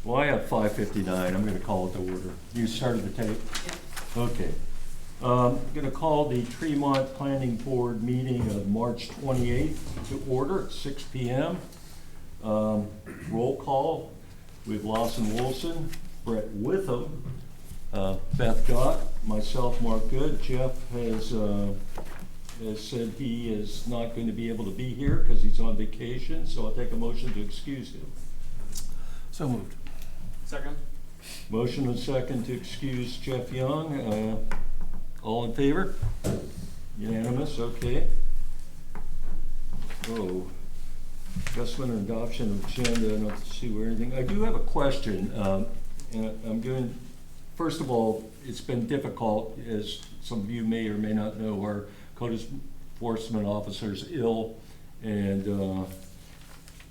Well, I have 5:59. I'm going to call it to order. You started the tape? Okay. I'm going to call the Tremont Planning Board meeting of March 28th to order at 6 p.m. Roll call. We have Lawson Wilson, Brett Witham, Beth Gott, myself, Mark Good. Jeff has said he is not going to be able to be here because he's on vacation, so I'll take a motion to excuse him. So moved. Second. Motion and second to excuse Jeff Young. All in favor? Unanimous, okay. Oh, adjustment and adoption of agenda, I don't see where anything. I do have a question. And I'm doing, first of all, it's been difficult, as some of you may or may not know, our code enforcement officer's ill, and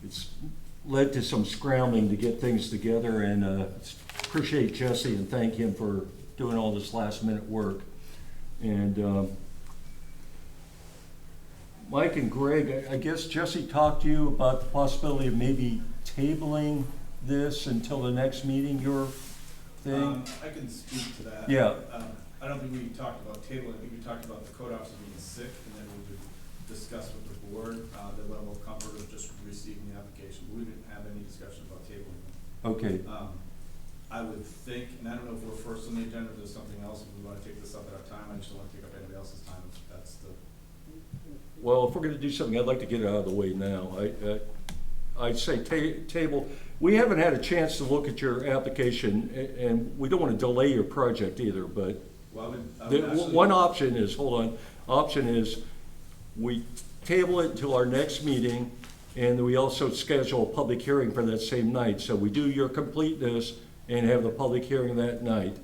it's led to some scrambling to get things together, and appreciate Jesse and thank him for doing all this last minute work. And Mike and Greg, I guess Jesse talked to you about the possibility of maybe tabling this until the next meeting, your thing? I can speak to that. Yeah. I don't think we talked about tabling. I think we talked about the code officer being sick, and then we would discuss with the board the level of comfort of just receiving the application. We didn't have any discussion about tabling. Okay. I would think, and I don't know if we're first on the agenda, if there's something else, if we want to take this up at our time. I just don't want to take up anybody else's time. If that's the. Well, if we're gonna do something, I'd like to get it out of the way now. I'd say table. We haven't had a chance to look at your application, and we don't want to delay your project either, but Well, I would actually, one option is, hold on, option is we table it until our next meeting, and we also schedule a public hearing for that same night. So we do your completeness and have the public hearing that night.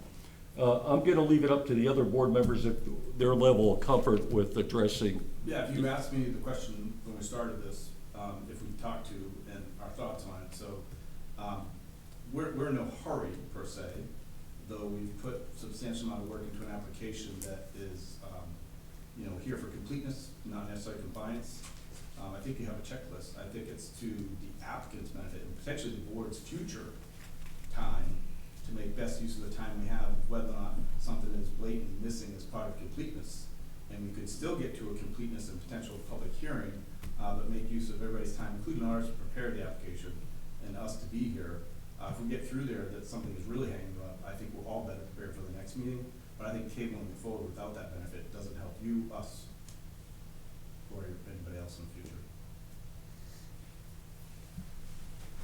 I'm gonna leave it up to the other board members if their level of comfort with addressing. yeah, if you asked me the question when we started this, if we talked to and our thoughts on it, so we're in no hurry per se, though we've put substantial amount of work into an application that is, here for completeness, not necessarily compliance. I think you have a checklist. I think it's to the applicant's benefit and potentially the board's future time to make best use of the time we have, whether or not something is blatantly missing as part of completeness. And we could still get to a completeness and potential public hearing, but make use of everybody's time, including ours, to prepare the application and us to be here. If we get through there that something is really hanging up, I think we're all better prepared for the next meeting. But I think tabling it forward without that benefit doesn't help you, us, or anybody else in the future.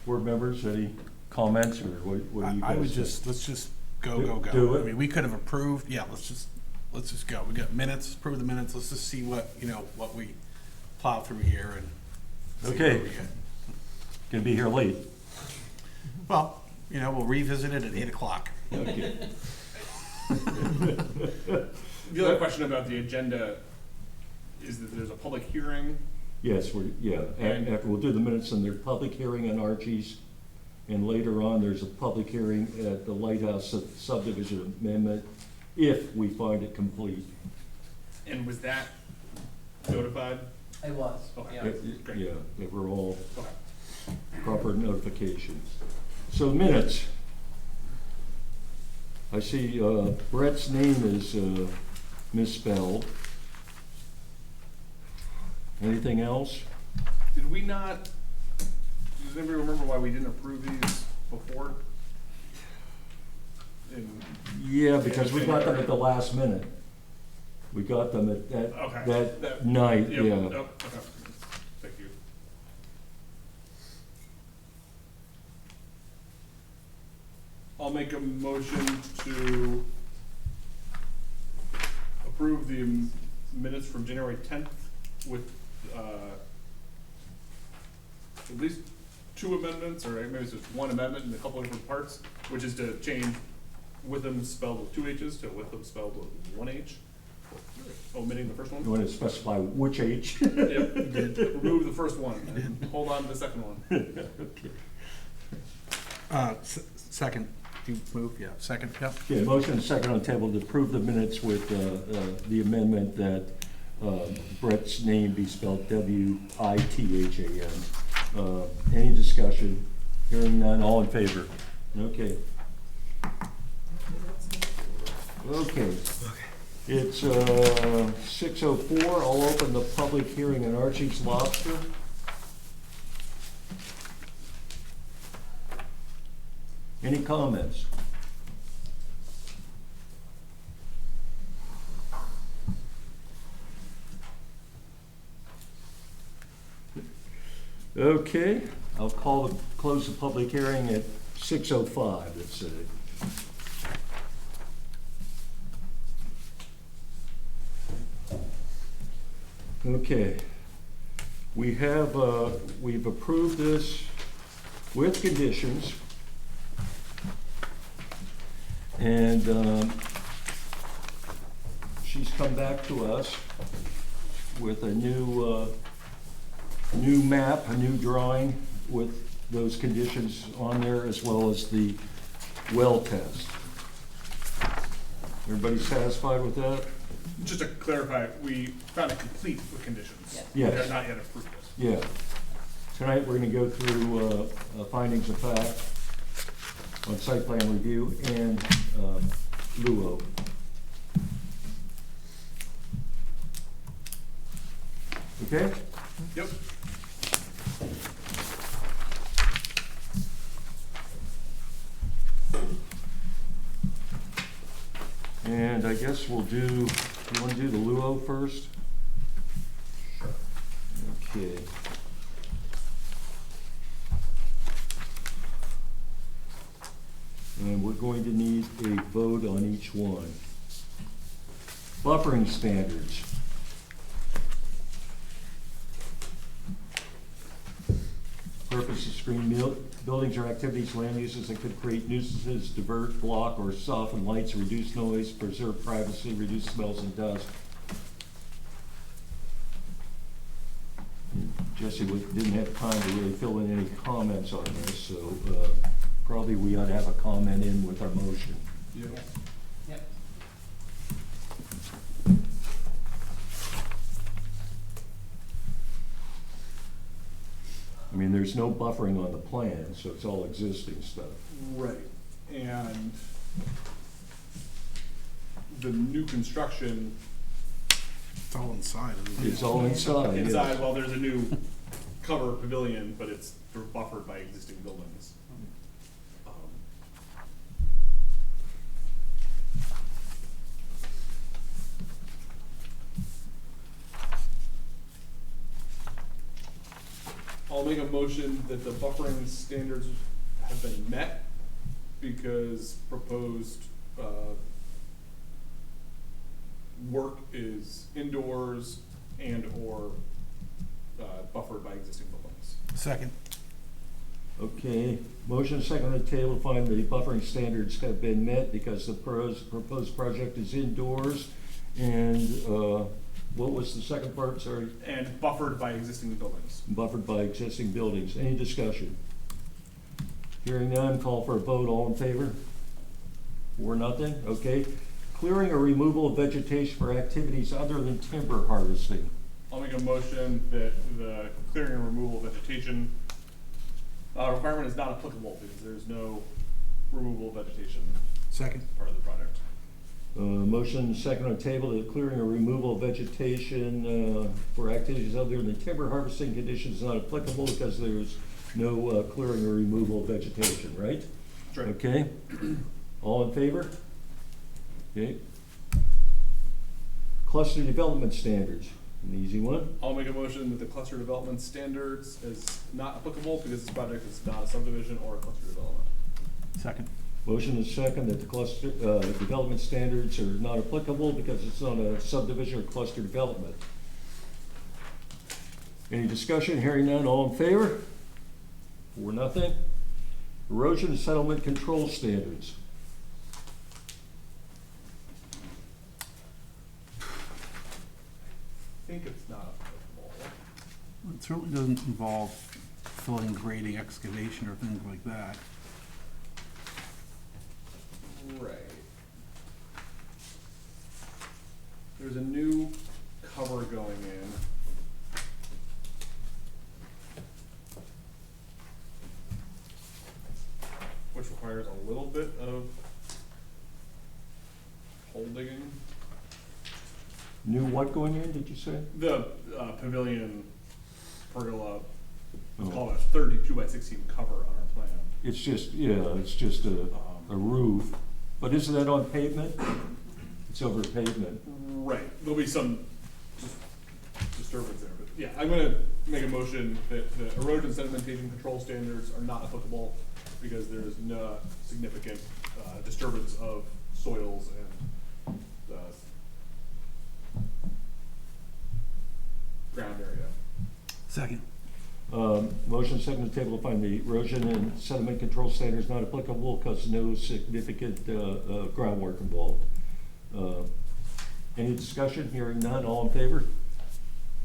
Board members, any comments, or what do you guys I would think? let's just go. Do it. I mean, we could have approved, yeah, let's just go. We got minutes, approve the minutes, let's just see what we plow through here and see Okay. where we get. Gonna be here late. Well, we'll revisit it at 8 o'clock. Okay. The other question about the agenda is that there's a public hearing. Yes, after we'll do the minutes, and there's public hearing on Archie's, and later on, there's a public hearing at the Lighthouse subdivision amendment, if we find it complete. And was that notified? It was. Okay. Yeah. Yeah, they were all Okay. proper notifications. So minutes. I see Brett's name is misspelled. Anything else? Did we not, does anybody remember why we didn't approve these before? Yeah, because we got them at the last minute. We got them at that night, Yep, yeah. yep, okay. Thank you. I'll make a motion to approve the minutes from January 10th with at least 2 amendments, or maybe it's just 1 amendment in a couple of different parts, which is to change Witham spelled with 2 H's to Witham spelled with 1 H. Omitting the first one? You want to specify which H? Yep, remove the first one and hold on to the second one. Okay. Second, you move, yeah, second, yeah. Okay, motion and second on the table to approve the minutes with the amendment that Brett's name be spelled W-I-T-H-A-M. Any discussion? Hearing none, all in favor? Okay. Okay. It's 6:04. I'll open the public hearing on Archie's Lobster. Any comments? Okay, I'll close the public hearing at 6:05, let's say. Okay, we've approved this with conditions. And she's come back to us with a new map, a new drawing with those conditions on there, as well as the well test. Everybody satisfied with that? Just to clarify, we found it complete with conditions. Yes. They're not yet approved. Yeah. Tonight, we're gonna go through findings of fact on site plan review and LUO. Okay? Yep. And I guess we'll do, you wanna do the LUO first? Sure. Okay. And we're going to need a vote on each one. Buffering standards. Purpose to screen buildings or activities, land uses that could create nuisances, divert, block, or soften lights, reduce noise, preserve privacy, reduce smells and dust. Jesse didn't have time to really fill in any comments on this, so probably we ought to have a comment in with our motion. Yeah. Yep. I mean, there's no buffering on the plan, so it's all existing stuff. Right, and the new construction It's all inside, isn't it? It's all inside, yes. inside, well, there's a new cover pavilion, but it's buffered by existing buildings. I'll make a motion that the buffering standards have been met because proposed, work is indoors and or, buffered by existing buildings. Second. Okay, motion second on the table to find the buffering standards have been met because the proposed project is indoors. And what was the second part, sorry? And buffered by existing buildings. Buffered by existing buildings. Any discussion? Hearing none, call for a vote. All in favor? 4-0, okay. Clearing or removal of vegetation for activities other than timber harvesting. I'll make a motion that the clearing and removal of vegetation requirement is not applicable because there's no removal of vegetation Second. part of the project. Motion second on the table, the clearing or removal of vegetation for activities other than timber harvesting conditions is not applicable because there's no clearing or removal of vegetation, right? That's right. Okay, all in favor? Okay. Cluster development standards, an easy one. I'll make a motion that the cluster development standards is not applicable because this project is not a subdivision or a cluster development. Second. Motion is second that the cluster development standards are not applicable because it's not a subdivision or cluster development. Any discussion? Hearing none, all in favor? 4-0. Erosion and settlement control standards. I think it's not applicable. It certainly doesn't involve filling, grading, excavation, or things like that. Right. There's a new cover going in. which requires a little bit of hole digging. New what going in, did you say? The pavilion pergola, it's Oh. called a 32 by 16 cover on our plan. It's just, yeah, it's just a roof, but isn't that on pavement? It's over pavement. Right, there'll be some just disturbance there, but yeah, I'm gonna make a motion that the erosion sedimentation control standards are not applicable because there is no significant disturbance of soils and ground area. Second. Motion second to table to find the erosion and sediment control standards not applicable because no significant groundwork involved. Any discussion? Hearing none, all in favor?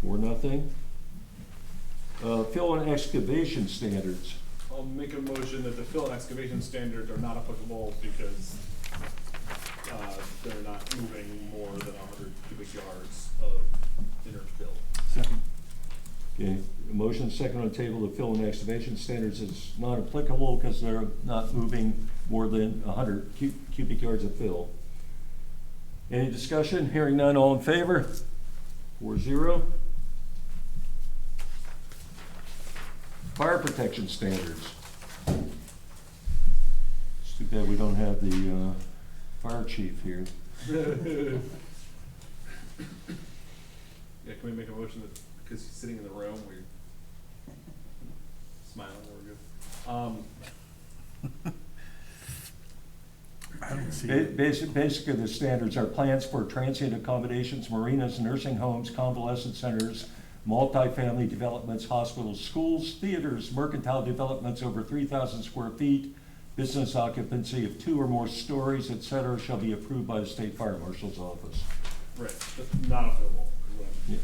4-0. Fill and excavation standards. I'll make a motion that the fill and excavation standards are not applicable because they're not moving more than 100 cubic yards of inner fill. Second. Okay, motion second on the table to fill and excavation standards is not applicable because they're not moving more than 100 cubic yards of fill. Any discussion? Hearing none, all in favor? 4-0. Fire protection standards. It's too bad we don't have the fire chief here. Yeah, can we make a motion that, because he's sitting in the room, we smiling, we're good. I don't see it. Basically, the standards are plans for transient accommodations, marinas, nursing homes, convalescent centers, multifamily developments, hospitals, schools, theaters, mercantile developments over 3,000 square feet, business occupancy of 2 or more stories, et cetera, shall be approved by the state fire marshal's office. Right, that's not applicable. Yeah.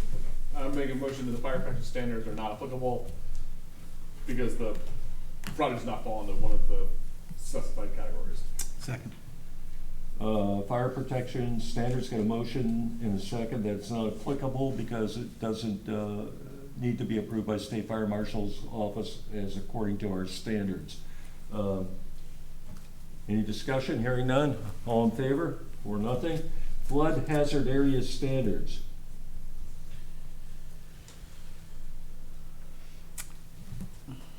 I'm making a motion that the fire protection standards are not applicable because the project does not fall into one of the specified categories. Second. Fire protection standards, got a motion in a second that it's not applicable because it doesn't need to be approved by state fire marshal's office as according to our standards. Any discussion? Hearing none, all in favor? 4-0. Flood hazard area standards.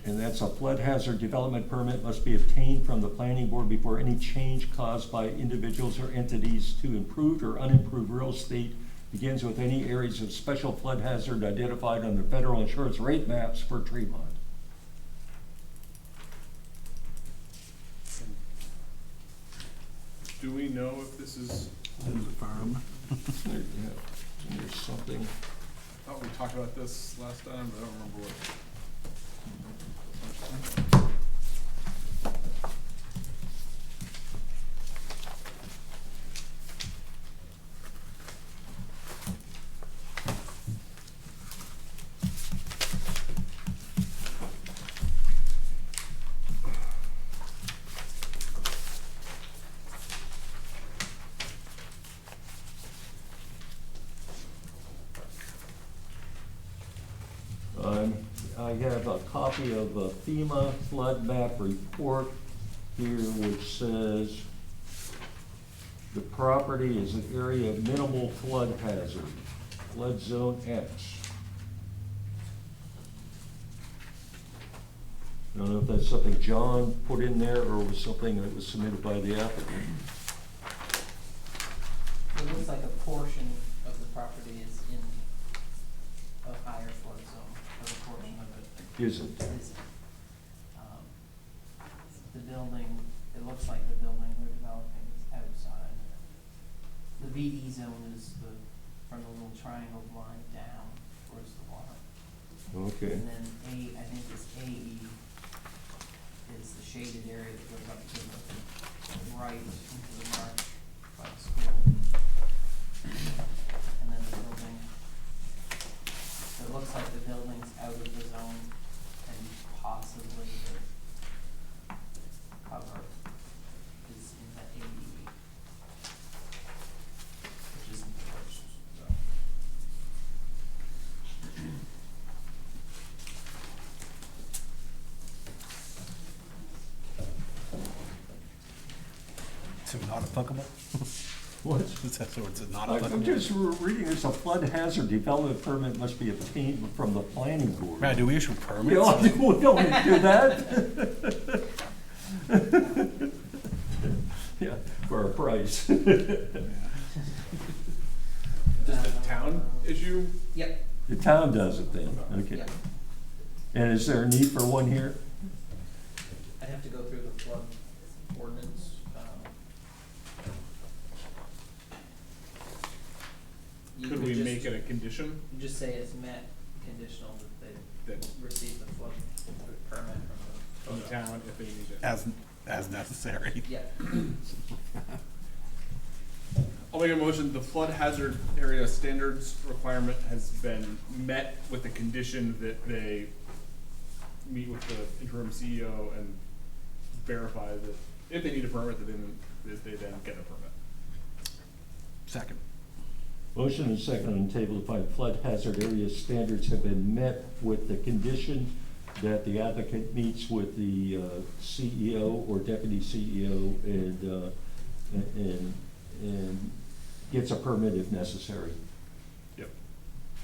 And that's a flood hazard development permit must be obtained from the planning board before any change caused by individuals or entities to improved or unimproved real estate begins with any areas of special flood hazard identified on the federal insurance rate maps for Tremont. Do we know if this is, There's a farm. There's something. I thought we talked about this last time, but I don't remember what. I have a copy of a FEMA flood map report here which says the property is an area of minimal flood hazard, flood zone X. I don't know if that's something John put in there or was something that was submitted by the applicant. It looks like a portion of the property is in a higher flood zone, or a portion of it Isn't. isn't. The building, it looks like the building they're developing is outside. The VE zone is from the little triangle line down towards the water. Okay. And then I think this AE is the shaded area that goes up to the right into the marsh by the school. And then the building, so it looks like the building's out of the zone and possibly the cover is in that AE, which isn't the worst zone. So not applicable? What? That's what it's not I'm applicable. just reading, there's a flood hazard development permit must be obtained from the planning board. Matt, do we issue We permits? don't do that. Yeah, for a price. Does the town issue? Yep, The town does it then, okay. yep. And is there a need for one here? I'd have to go through the flood ordinance. You Could could we just- make it a condition You just say it's met conditional that they that receive the flood permit from the town if they need it? As necessary. yeah. I'll make a motion, the flood hazard area standards requirement has been met with the condition that they meet with the interim CEO and verify that if they need a permit, that they then get a permit. Second. Motion and second on the table to find flood hazard area standards have been met with the condition that the applicant meets with the CEO or deputy CEO and gets a permit if necessary. Yep.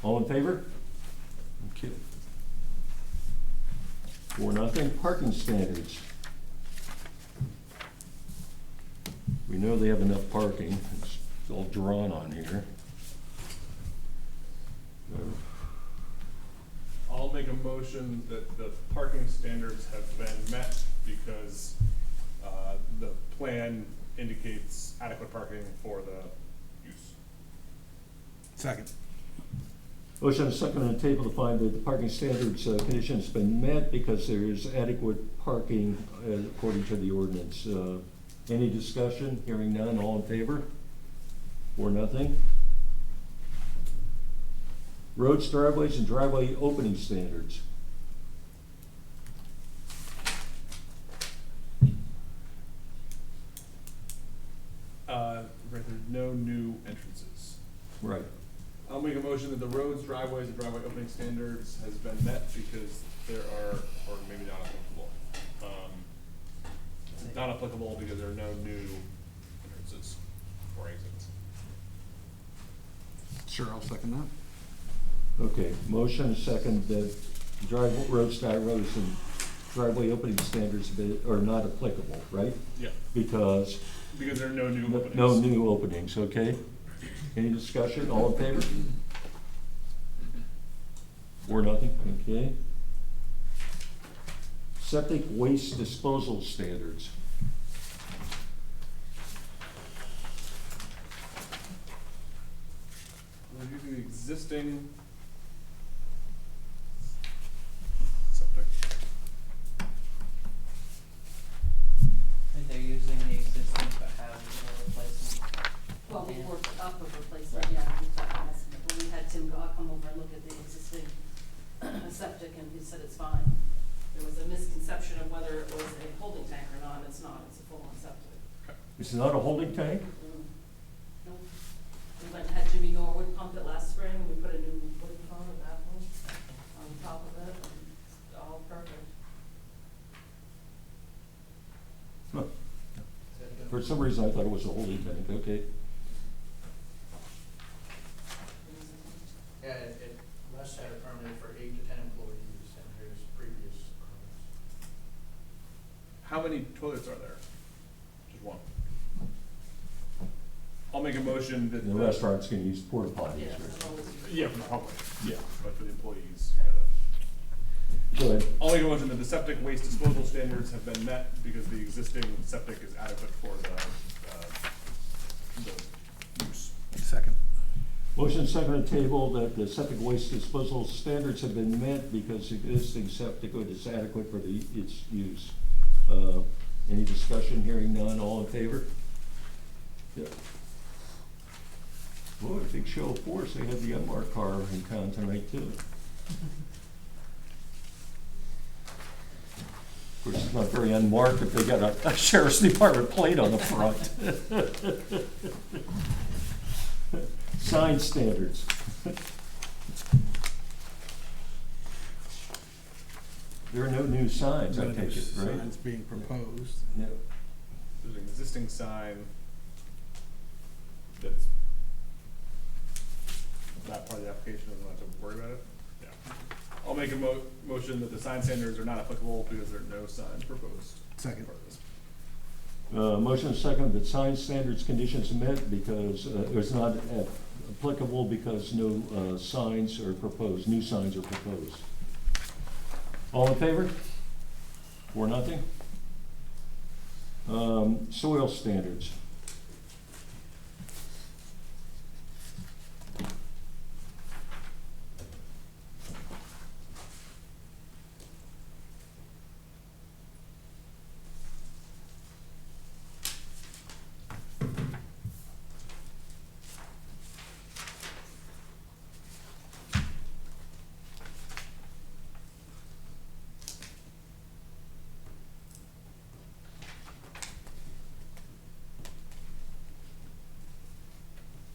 All in favor? Okay. 4-0, parking standards. We know they have enough parking, it's all drawn on here. I'll make a motion that the parking standards have been met because, the plan indicates adequate parking for the use. Second. Motion and second on the table to find that the parking standards condition has been met because there is adequate parking according to the ordinance. Any discussion? Hearing none, all in favor? 4-0. Roads, driveways, and driveway opening standards. Right, there's no new entrances. Right. I'll make a motion that the roads, driveways, and driveway opening standards has been met because there are, or maybe not applicable. Not applicable because there are no new entrances or exits. Sure, I'll second that. Okay, motion and second that roads, driveways, and driveway opening standards are not applicable, right? Yeah. Because Because there are no new openings. no new openings, okay? Any discussion? All in favor? 4-0, okay. Septic waste disposal standards. We're using the existing septic. And they're using the existing but have no replacement. Well, we Yeah. worked up a replacement, yeah, we've got an estimate, but we had Tim Gott come over and look at the existing septic, and he said it's fine. There was a misconception of whether it was a holding tank or not, it's not, it's a full-on septic. It's not a holding tank? Nope. We went and had Jimmy Norwood pump it last spring, and we put a new wooden pump or baffle on top of it, and it's all perfect. Huh. For some reason, I thought it was a holding tank, okay. Yeah, it must have a permit for 8 to 10 employees, and there's previous permits. How many toilets are there? Just one. I'll make a motion that The restaurants can use porta potties, Yeah, right? it's always- Yeah, for the public, Yeah. but for the employees, you gotta. Go ahead. I'll make a motion that the septic waste disposal standards have been met because the existing septic is adequate for the use. Second. Motion second on the table that the septic waste disposal standards have been met because existing septic is adequate for its use. Any discussion? Hearing none, all in favor? Yeah. Boy, a big show of force, they had the unmarked car in town tonight too. Of course, it's not very unmarked if they got a sheriff's department plate on the front. Sign standards. There are no new signs, I No new take it, right? signs being proposed. Yeah. there's an existing sign that's not part of the application, and we'll have to worry about it. Yeah. I'll make a motion that the sign standards are not applicable because there are no signs proposed. Second. Part of this. Motion and second that sign standards conditions met because, it's not applicable because no signs are proposed, new signs are proposed. All in favor? 4-0. Soil standards.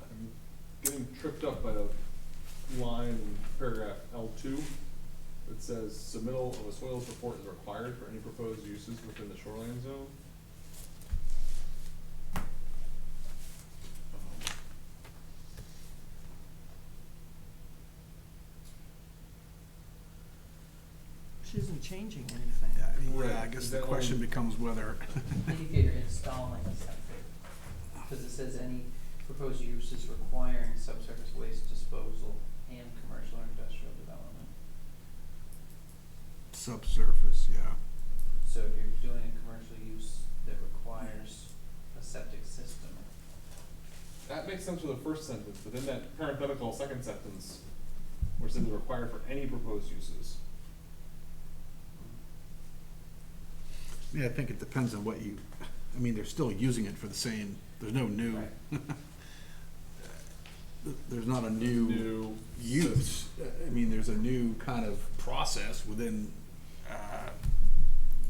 I'm getting tripped up by the line in paragraph L2 that says submittal of a soils report is required for any proposed uses within the shoreline zone. Which isn't changing anything. Right. Yeah, I guess Is the that question one- becomes whether, Maybe if you're installing something, because it says any proposed uses requiring subsurface waste disposal and commercial or industrial development. subsurface, yeah. So if you're doing a commercial use that requires a septic system, That makes sense for the first sentence, but then that parenthetical second sentence, where it says required for any proposed uses. Yeah, I think it depends on what you, I mean, they're still using it for the same, there's no new, right? there's not a new New use. I mean, there's a new kind of process within,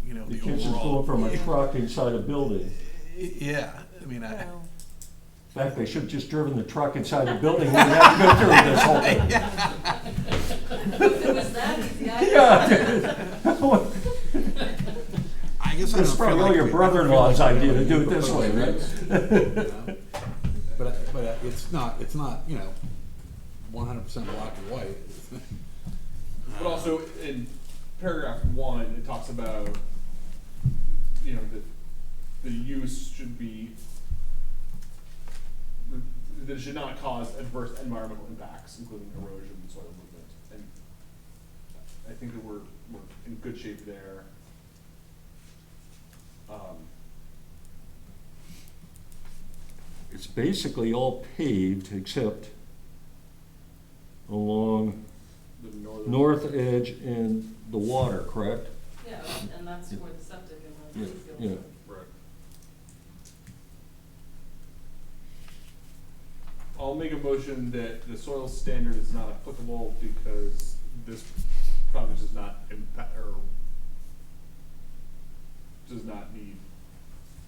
you know, The the kids is overall. going from a truck inside a building. Yeah, I mean, Well, In fact, they should have just driven the truck inside the building. We didn't have to go through this whole thing. If it was that easy, I. Yeah. I guess I It's don't probably feel all like your we- brother-in-law's I don't feel idea like to we do it this way, propose right? it, but it's not, you know, 100% black and white. But also in paragraph 1, it talks about, you know, that the use should be, that it should not cause adverse environmental impacts, including erosion and soil movement. And I think that we're in good shape there. It's basically all paved except along The northern. north edge and the water, correct? Yeah, and that's where the septic and Yeah, the field. yeah. Right. I'll make a motion that the soil standard is not applicable because this project does not impact, or does not need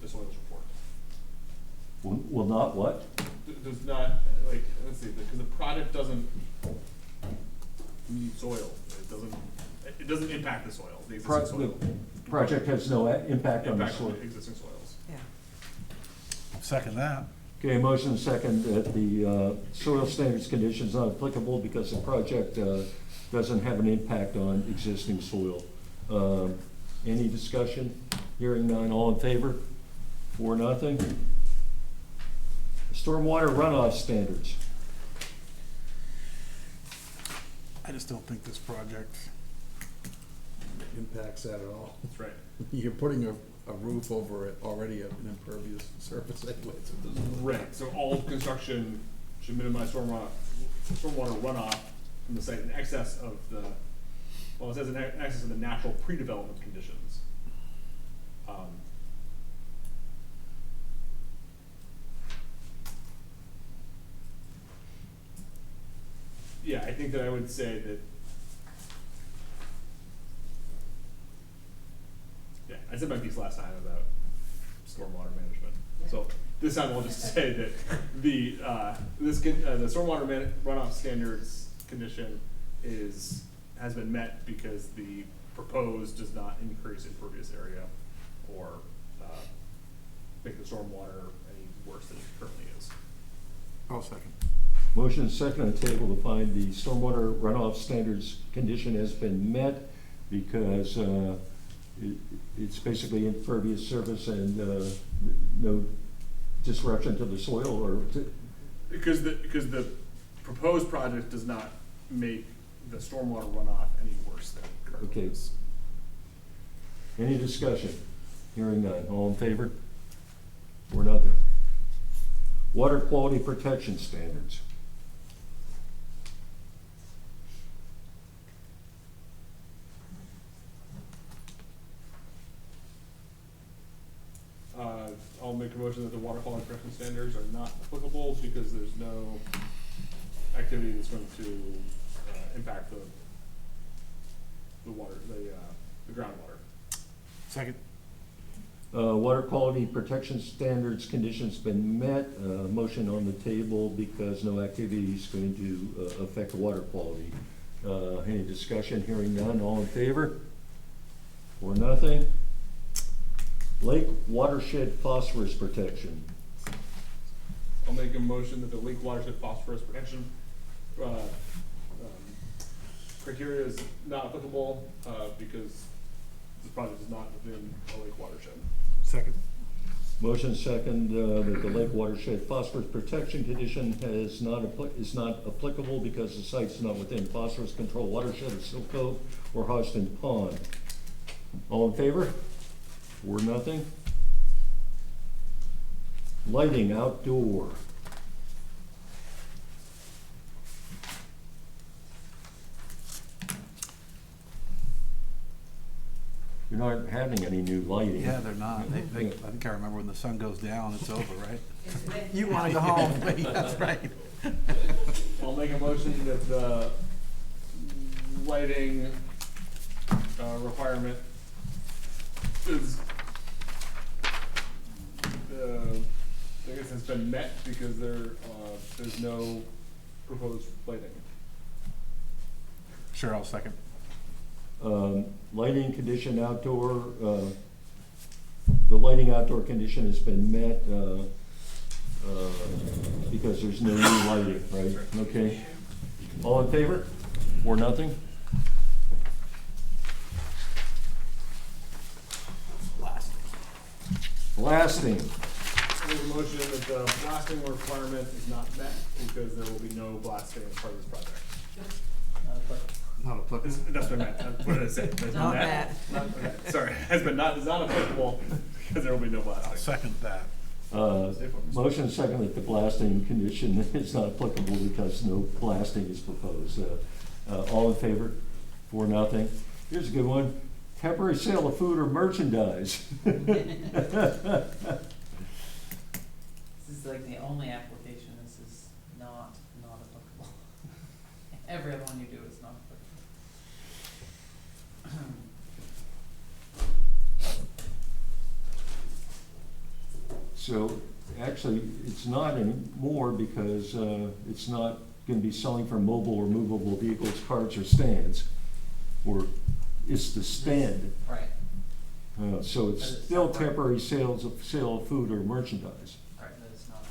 the soils report. Will not what? Does not, like, let's see, because the project doesn't need soil, it doesn't impact the soil, the Pro- existing soil. The project has no impact on the Impact on soil. the existing soils. yeah. Second that. Okay, motion second that the soil standards conditions not applicable because the project doesn't have an impact on existing soil. Any discussion? Hearing none, all in favor? 4-0. Stormwater runoff standards. I just don't think this project impacts that at all. That's right. You're putting a roof over it, already an impervious surface anyway, so it doesn't. Right, so all construction should minimize stormwater runoff from the site in excess of the, well, it says in excess of the natural pre-development conditions. Yeah, I think that I would say that, yeah, I said my piece last time about stormwater management. So this time I'll just say that the, the stormwater runoff standards condition has been met because the proposed does not increase impervious area or, make the stormwater any worse than it currently is. I'll second. Motion and second on the table to find the stormwater runoff standards condition has been met because it's basically impervious surface and no disruption to the soil or to, Because the proposed project does not make the stormwater runoff any worse than it currently Okay. is. any discussion? Hearing none. All in favor? Or nothing? Water quality protection standards. I'll make a motion that the water quality protection standards are not applicable because there's no activity that's going to impact the water, the groundwater. Second. Water quality protection standards conditions been met. Motion on the table because no activity is going to affect water quality. Any discussion? Hearing none. All in favor? Or nothing? Lake watershed phosphorus protection. I'll make a motion that the lake watershed phosphorus protection criteria is not applicable because this project is not within a lake watershed. Second. Motion second that the lake watershed phosphorus protection condition is not applicable because the site's not within phosphorus control watershed of Silk Cove or Hodgson Pond. All in favor? Or nothing? Lighting outdoor. You're not having any new lighting. Yeah, they're not. I think I remember when the sun goes down, it's over, right? You wanna go home. That's right. I'll make a motion that the lighting requirement is, I guess has been met because there's no proposed lighting. Sure, I'll second. Lighting condition outdoor, the lighting outdoor condition has been met because there's no new lighting, right? Okay. All in favor? Or nothing? Blasting. I make a motion that the blasting requirement is not met because there will be no blasting as part of this project. Not applicable. That's what I meant. What did I say? Has been Not met. Okay, sorry, has been not, is not applicable because there will be no I'll blasting. second that. Motion second that the blasting condition is not applicable because no blasting is proposed. All in favor? For nothing? Here's a good one. Temporary sale of food or merchandise. This is like the only application, this is not applicable. Every other one you do is not applicable. So actually, it's not anymore because it's not going to be selling for mobile or movable vehicles, carts, or stands. Or it's the stand. Right, So it's But it's still not part- temporary sale of food or merchandise. right, but it's not.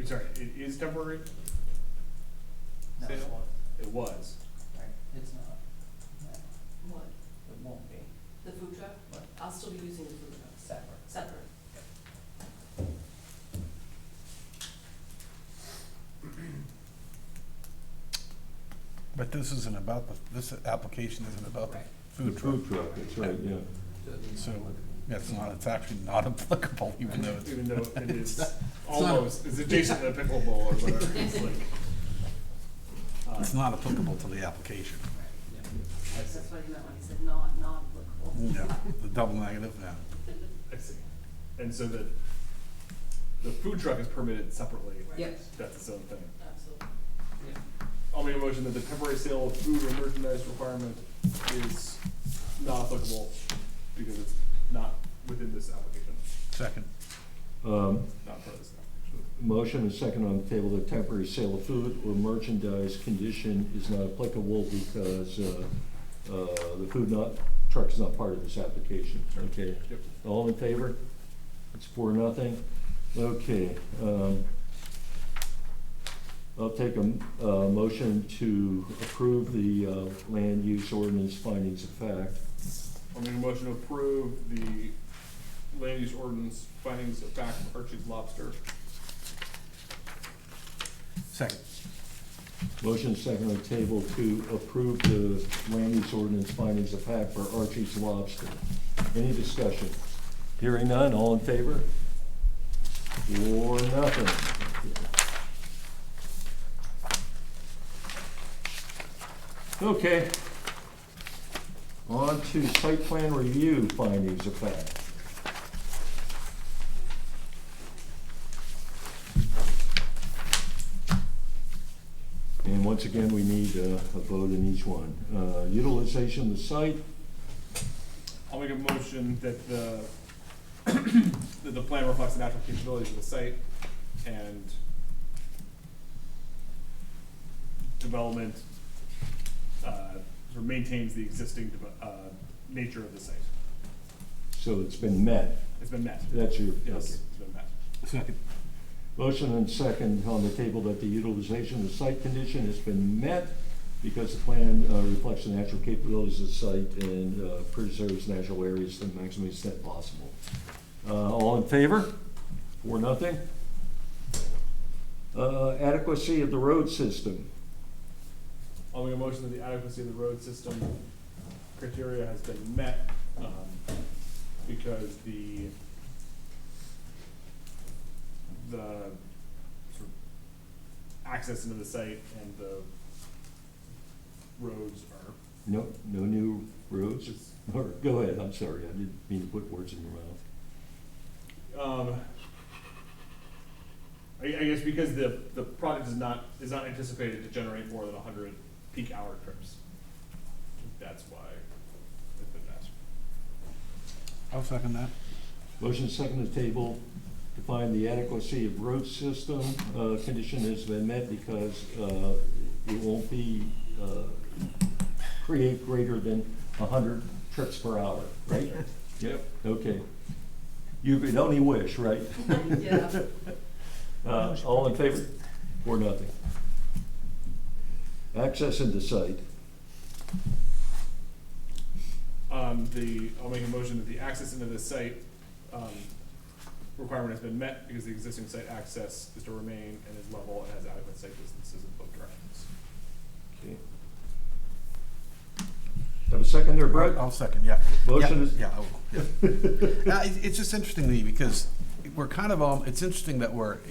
Sorry, it is temporary? No, it Sale? won't. It was. Right, it's not. No, What, it won't be. the food truck? What? I'll still be using the food truck, Separate. separate. But this isn't about this application isn't about the Right. food truck. Food truck, that's right, yeah. So, it's actually not applicable, even though it's. Even though it is not- almost, it's adjacent to the pickleball or whatever, it's like. It's not applicable to the application. That's what he meant when he said not applicable. Yeah, the double negative, yeah. I see. And so the food truck is permitted separately. Right. Yes. That's its own thing. Absolutely. I'll make a motion that the temporary sale of food or merchandise requirement is not applicable because it's not within this application, Second. not part of this application. Motion and second on the table, the temporary sale of food or merchandise condition is not applicable because the food truck is not part of this application, okay? Yep. All in favor? It's 4-0. Okay, I'll take a motion to approve the land use ordinance findings of fact. I'll make a motion to approve the land use ordinance findings of fact of Archie's Lobster. Second. Motion second on the table to approve the land use ordinance findings of fact for Archie's Lobster. Any discussion? Hearing none, all in favor? 4-0. Okay. On to site plan review findings of fact. And once again, we need a vote in each one. Utilization of the site, I'll make a motion that that the plan reflects the natural capabilities of the site and development, sort of maintains the existing, nature of the site. so it's been met. It's been met. That's your, Yes, okay. it's been met. Second. Motion and second on the table that the utilization of the site condition has been met because the plan reflects the natural capabilities of the site and preserves natural areas to the maximum extent possible. All in favor? 4-0. Adequacy of the road system. I'll make a motion that the adequacy of the road system criteria has been met, because the sort of access into the site and the roads are No new roads? just, Or, go ahead, I'm sorry, I didn't mean to put words in your mouth. I guess because the project is not anticipated to generate more than 100 peak hour trips. That's why it's been passed. I'll second that. Motion second on the table to find the adequacy of road system, condition has been met because, it won't be, create greater than 100 trips per hour, right? Yep. Okay. You could only wish, right? Yeah. All in favor? 4-0. Access into site. I'll make a motion that the access into this site, requirement has been met because the existing site access is to remain and is level and has adequate site distances in both directions. Okay. Have a second there, Brett? I'll second, yeah. Motion Yeah, is- Yeah, I will, yeah. It's just interesting to me because we're kind of, it's interesting that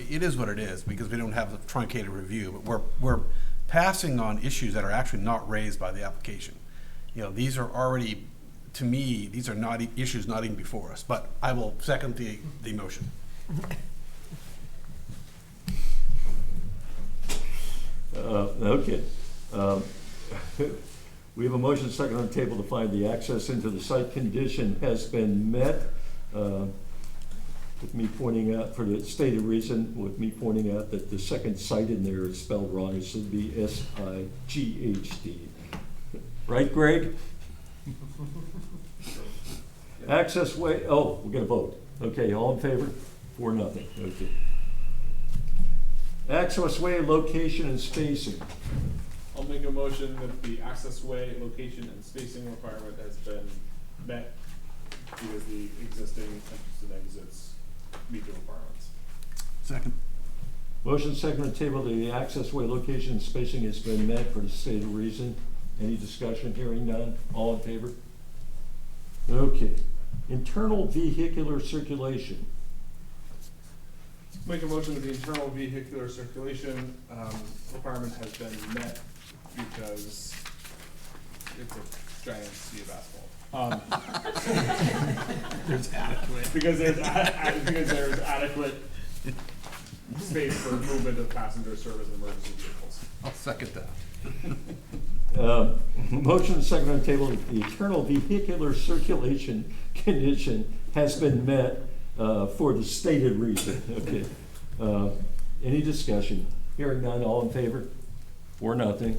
it is what it is because we don't have the truncated review, but we're passing on issues that are actually not raised by the application. You know, these are already, to me, these are not issues not even before us, but I will second the motion. Okay. We have a motion second on the table to find the access into the site condition has been met. With me pointing out, for the stated reason, with me pointing out that the second site in there is spelled wrong. It should be SIGHD. Right, Greg? Access way, oh, we're gonna vote. Okay, all in favor? 4-0, okay. Access way, location and spacing. I'll make a motion that the access way, location, and spacing requirement has been met because the existing entrances and exits meet the requirements. Second. Motion second on the table, the access way, location, and spacing has been met for the stated reason. Any discussion? Hearing none. All in favor? Okay. Internal vehicular circulation. Make a motion that the internal vehicular circulation, requirement has been met because it's a giant sea of asphalt. There's adequate. Because there's adequate space for movement of passenger service and emergency vehicles. I'll second that. Motion second on the table, the internal vehicular circulation condition has been met for the stated reason. Okay. Any discussion? Hearing none, all in favor? 4-0.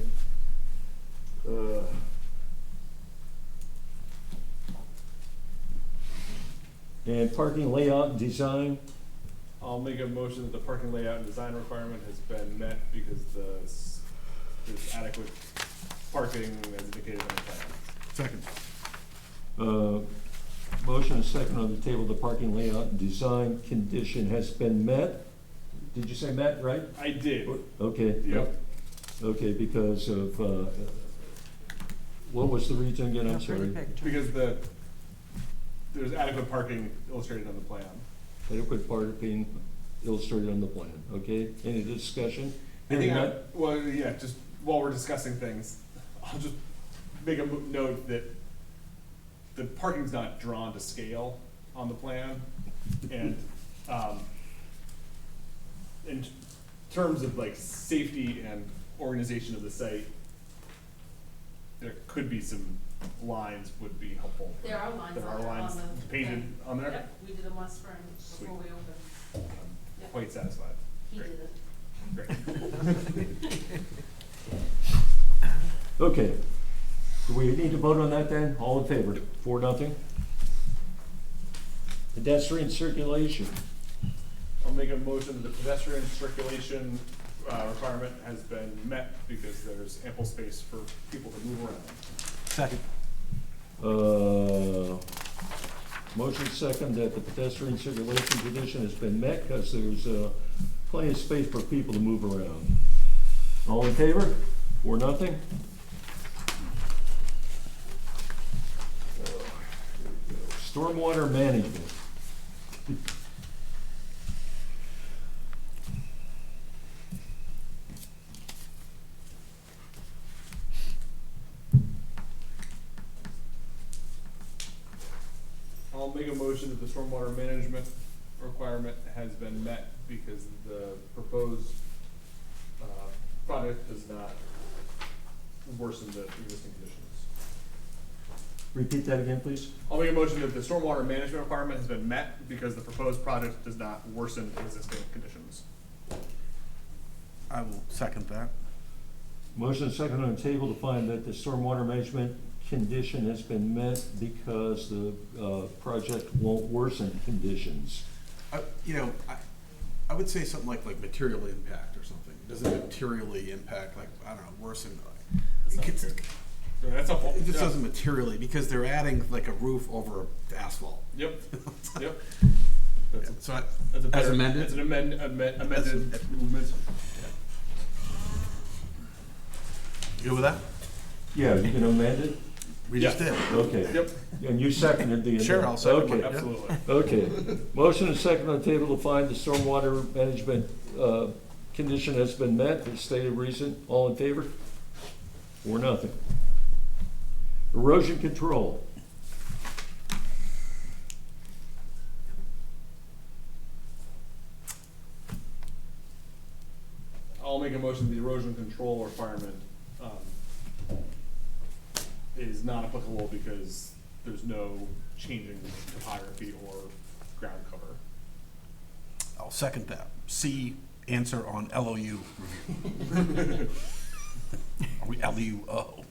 And parking layout and design, I'll make a motion that the parking layout and design requirement has been met because there's adequate parking as indicated on the plan. Second. motion and second on the table, the parking layout and design condition has been met. Did you say met, right? I did. Okay. Yep. Okay, because of, what was the reason again, I'm sorry? Because there's adequate parking illustrated on the plan. Adequate parking illustrated on the plan, okay? Any discussion? I think, Hearing none? well, yeah, just while we're discussing things, I'll just make a note that the parking's not drawn to scale on the plan. And, in terms of like safety and organization of the site, there could be some lines would be helpful. There are lines There on are there, lines on the. painted on there? Yep, we did them last spring Sweet. before we opened. I'm Yep. quite satisfied. He Great. did it. Great. Okay. Do we need to vote on that then? All in favor? 4-0. Pedestrian circulation. I'll make a motion that the pedestrian circulation requirement has been met because there's ample space for people to move around. Second. Motion second that the pedestrian circulation condition has been met because there's plenty of space for people to move around. All in favor? 4-0. Stormwater management. I'll make a motion that the stormwater management requirement has been met because the proposed product does not worsen the existing conditions. Repeat that again, please. I'll make a motion that the stormwater management requirement has been met because the proposed project does not worsen existing conditions. I will second that. Motion second on the table to find that the stormwater management condition has been met because the project won't worsen conditions. I would say something like material impact or something. Does it materially impact, like, I don't know, worsen? That's helpful. It just Yeah. doesn't materially, because they're adding like a roof over asphalt. Yep, yep. That's a- So that's a as better- amended? It's an amended movement. You good with that? Yeah, you can amend it? We just Yeah. did. Okay. Yep, And you seconded the amendment? Sure, I'll second Okay. it. absolutely. Okay. Motion and second on the table to find the stormwater management condition has been met for stated reason. All in favor? 4-0. Erosion control. I'll make a motion that the erosion control requirement is not applicable because there's no changing topography or ground cover. I'll second that. C, answer on LOU review. Are we LUO?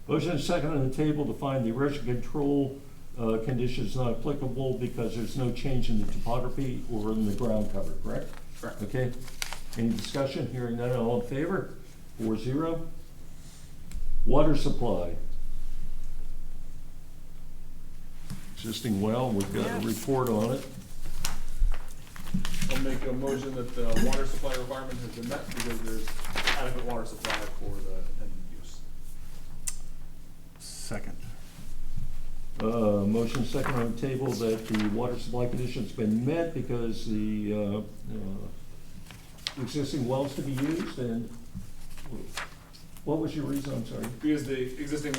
Motion and second on the table to find the erosion control condition is not applicable because there's no change in the topography or in the ground cover, correct? Correct. Okay. Any discussion? Hearing none, all in favor? 4-0. Water supply. Existing well, we've got a report on it. I'll make a motion that the water supply requirement has been met because there's adequate water supply for the intended use. Second. Motion second on the table that the water supply condition's been met because the existing wells to be used, and what was your reason, I'm sorry? Because the existing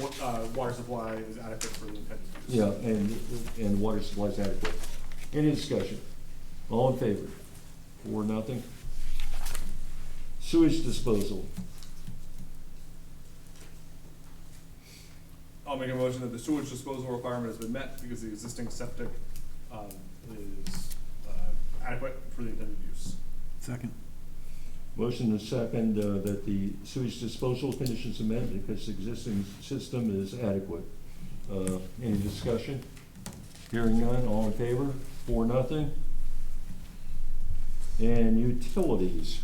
water supply is adequate for the intended use. Yeah, and water supply is adequate. Any discussion? All in favor? 4-0. Sewage disposal. I'll make a motion that the sewage disposal requirement has been met because the existing septic is adequate for the intended use. Second. Motion and second that the sewage disposal conditions are met because the existing system is adequate. Any discussion? Hearing none, all in favor? 4-0. And utilities.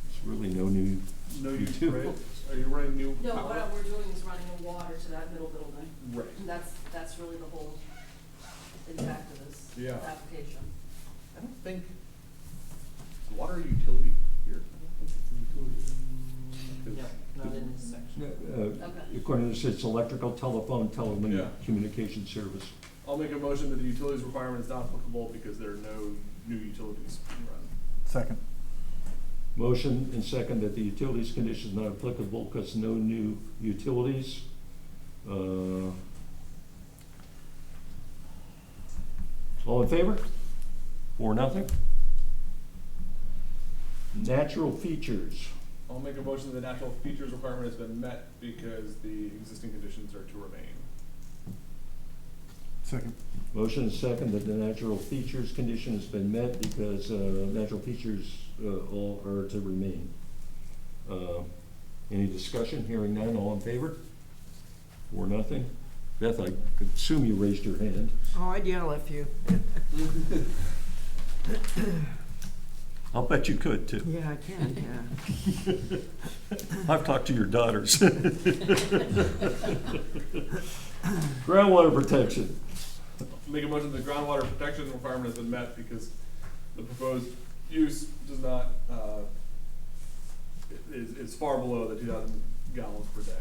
There's really no new. No use, Util- right? Are you running new No, power? what we're doing is running the water to that middle building. Right. And that's really the whole impact of this Yeah. application. I don't think, is water a utility here? I don't think it's a utility. No, not in this section. Okay. According to this, it's electrical, telephone, Yeah. telecommunication service. I'll make a motion that the utilities requirement is not applicable because there are no new utilities being run. Second. Motion and second that the utilities condition is not applicable because no new utilities. All in favor? 4-0. Natural features. I'll make a motion that the natural features requirement has been met because the existing conditions are to remain. Second. Motion and second that the natural features condition has been met because natural features all are to remain. Any discussion? Hearing none, all in favor? 4-0. Beth, I assume you raised your hand. Oh, I'd yell if you, I'll bet you could too. yeah, I can, yeah. I've talked to your daughters. Groundwater protection. Make a motion that the groundwater protection requirement has been met because the proposed use does not, is far below the 2,000 gallons per day.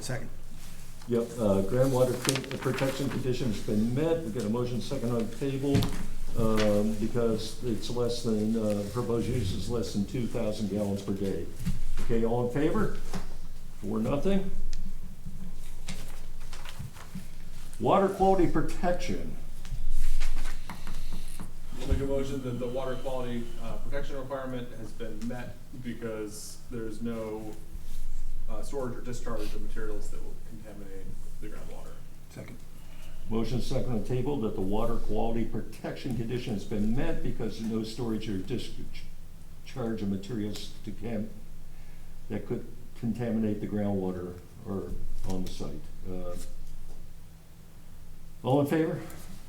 Second. Yep, groundwater protection condition has been met. We've got a motion second on the table, because it's less than, proposed use is less than 2,000 gallons per day. Okay, all in favor? 4-0. Water quality protection. I'll make a motion that the water quality, protection requirement has been met because there's no, storage or discharge of materials that will contaminate the groundwater. Second. Motion second on the table that the water quality protection condition has been met because no storage or discharge of materials that could contaminate the groundwater or on the site. All in favor?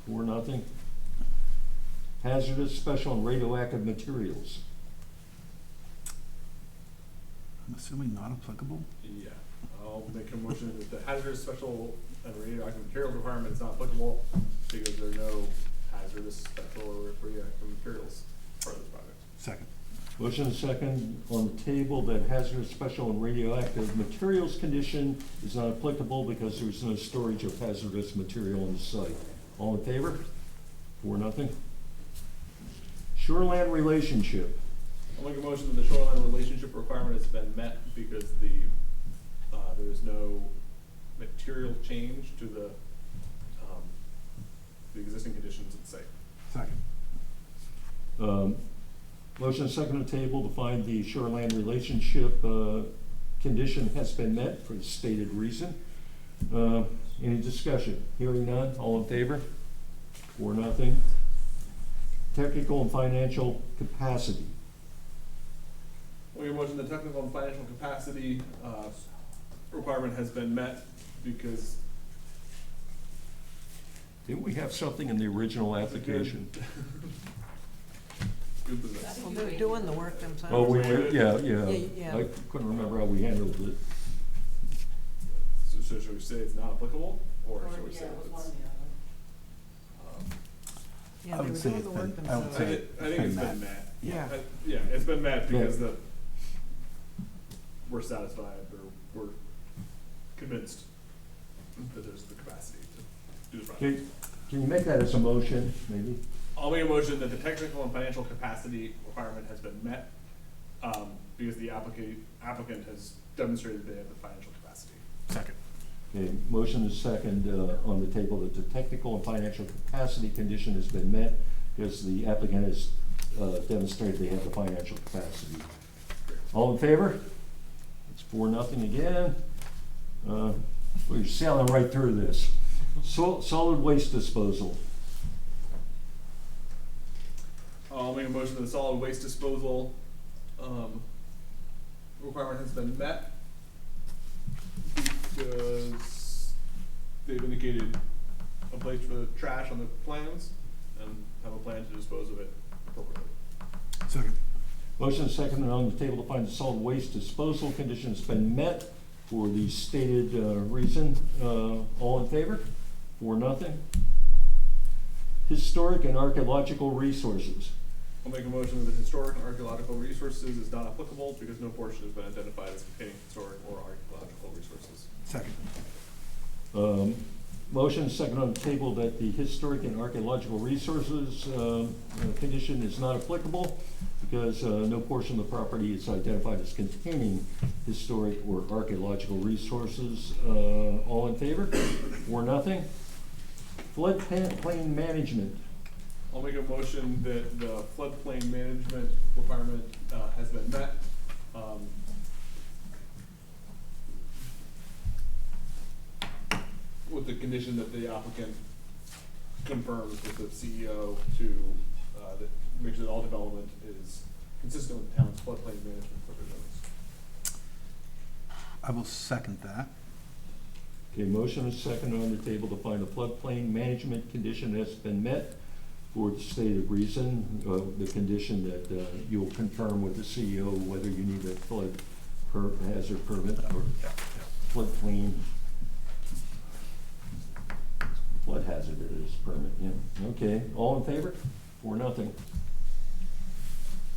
4-0. Hazardous, special, and radioactive materials. I'm assuming not applicable? Yeah, I'll make a motion that the hazardous, special, and radioactive materials requirement is not applicable because there are no hazardous, special, or radioactive materials part of this project. Second. Motion and second on the table that hazardous, special, and radioactive materials condition is not applicable because there is no storage of hazardous material on the site. All in favor? 4-0. Shoreland relationship. I'll make a motion that the shoreline relationship requirement has been met because there is no material change to the existing conditions at the site. Second. Motion second on the table to find the shoreline relationship condition has been met for the stated reason. Any discussion? Hearing none, all in favor? 4-0. Technical and financial capacity. We have a motion that technical and financial capacity requirement has been met because Didn't we have something in the original application? good business. Well, they're doing the work themselves. Oh, yeah. Yeah. I couldn't remember how we handled it. So should we say it's not applicable, or should we Yeah, say it was it's? one or the other. Yeah, I they would were say doing it's the work been- I would themselves. say I think it's been met. Yeah. Yeah, it's been met because Yeah. we're satisfied, or we're convinced that there's the capacity to do the project. Okay, can you make that as a motion, maybe? I'll make a motion that the technical and financial capacity requirement has been met, because the applicant has demonstrated they have the financial capacity. Second. Okay, motion is second on the table that the technical and financial capacity condition has been met because the applicant has demonstrated they have the financial capacity. All in favor? It's 4-0 again. We're sailing right through this. Solid waste disposal. make a motion that the solid waste disposal, requirement has been met because they've indicated a place for the trash on the plans and have a plan to dispose of it appropriately. Second. Motion is seconded on the table to find the solid waste disposal condition has been met for the stated reason. All in favor? 4-0. Historic and archaeological resources. I'll make a motion that the historic and archaeological resources is not applicable because no portion has been identified as containing historic or archaeological resources. Second. Motion is seconded on the table that the historic and archaeological resources condition is not applicable because no portion of the property is identified as containing historic or archaeological resources. All in favor? 4-0. Floodplain management. I'll make a motion that the floodplain management requirement has been met. With the condition that the applicant confirms with the CEO to, that make sure that all development is consistent with the town's floodplain management provisions. I will second that. Okay, motion is seconded on the table to find the floodplain management condition has been met for the stated reason, the condition that you'll confirm with the CEO whether you need a flood hazard permit or floodplain. Flood hazard it is permit, yeah. Okay, all in favor? 4-0.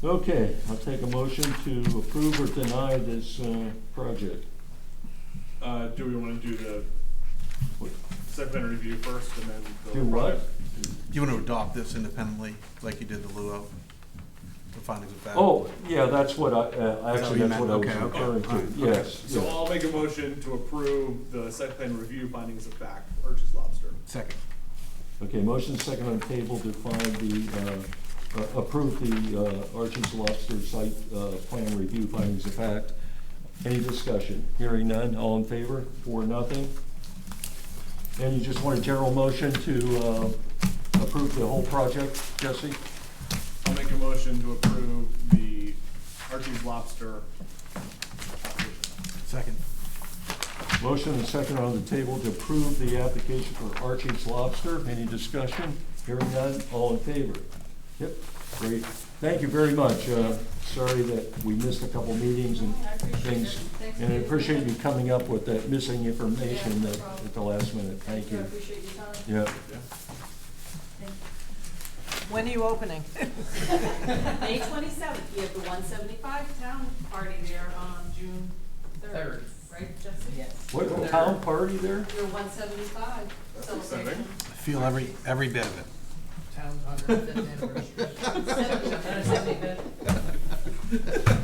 Okay, I'll take a motion to approve or deny this project. Do we wanna do the site plan review first and then the Do what? project? Do you want to adopt this independently, like you did the LUO? The findings of fact? Oh, yeah, that's what I, actually, you that's what I was meant. Okay, referring okay, to, all right, yes. So yes. I'll make a motion to approve the site plan review findings of fact, for Archie's Lobster. Second. Okay, motion second on the table to find the, approve the Archie's Lobster site plan review findings of fact. Any discussion? Hearing none, all in favor? 4-0. And you just want a general motion to approve the whole project, Jesse? I'll make a motion to approve the Archie's Lobster application. Second. Motion and second on the table to approve the application for Archie's Lobster. Any discussion? Hearing none, all in favor? Yep, great. Thank you very much. Sorry that we missed a couple meetings and I appreciate things. it. Thanks And I for appreciate your you coming up with that missing information Yeah, no at problem. the last minute. Thank I you. appreciate your time. Yeah. When are you opening? May 27th, we have the 175 town party there on June 3rd. Right, Jesse? Yes. What town party there? Your 175 That's celebration. exciting. I feel every bit of it. Town's 105th anniversary. 175th.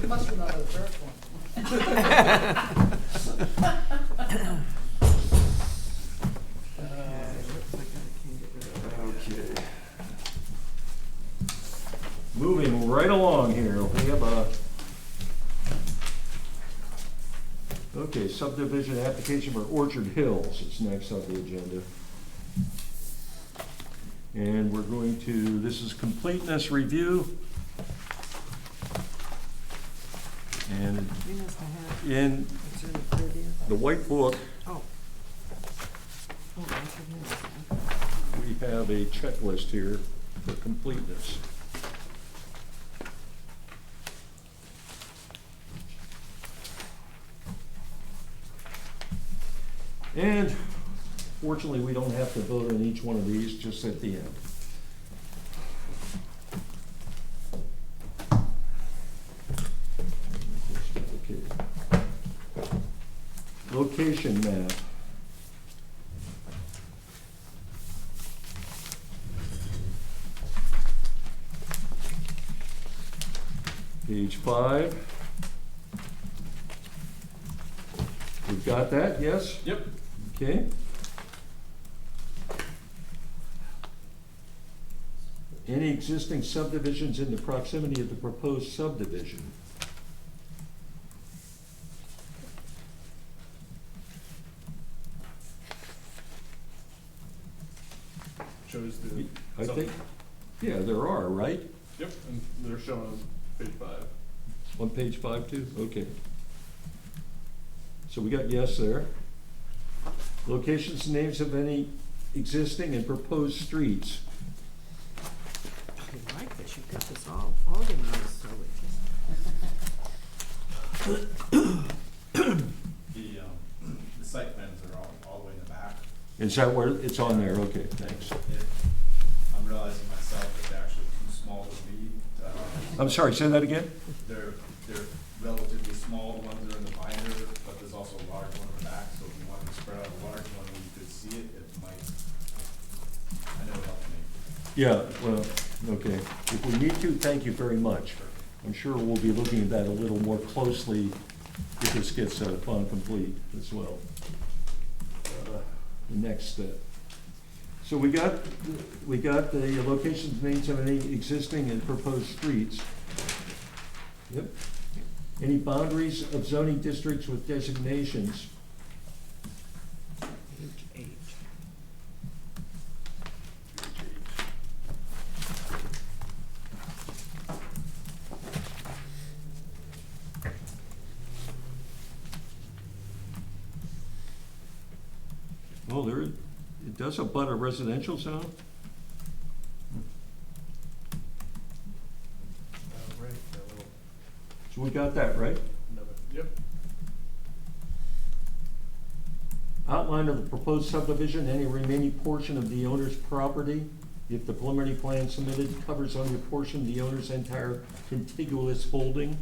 Must remember the first one. Okay. Moving right along here, we have okay, subdivision application for Orchard Hills is next on the agenda. And we're going to, this is completeness review. And You must have had, in it's in the 30th. the white book, Oh. Oh, I should have we have a checklist here for completeness. And fortunately, we don't have to vote on each one of these, just at the end. Okay. Location map. Page 5. We've got that, yes? Yep. Okay. Any existing subdivisions in the proximity of the proposed subdivision? Shows the. I think, yeah, there are, right? Yep, and they're shown on page 5. On page 5 too? Okay. So we got yes there. Locations and names of any existing and proposed streets. I like this, you got this all organized, so it just. The site plans are all the way in the back. Is that where, it's on there? Okay, thanks. I'm realizing myself that they're actually too small to read. I'm sorry, say that again? They're relatively small, the ones that are in the binder, but there's also a large one in the back, so if you wanted to spread out a large one where you could see it, it might, I know it helped me. Yeah, well, okay. If we need to, thank you very much. I'm sure we'll be looking at that a little more closely if this gets fun complete as well. The next step. So we got the locations, names of any existing and proposed streets. Yep. Any boundaries of zoning districts with designations? Page 8. Well, there, it does abut a residential zone? Right, that little, So we got that, right? yep. Outline of the proposed subdivision, any remaining portion of the owner's property. If the preliminary plan submitted covers only a portion of the owner's entire contiguous holding.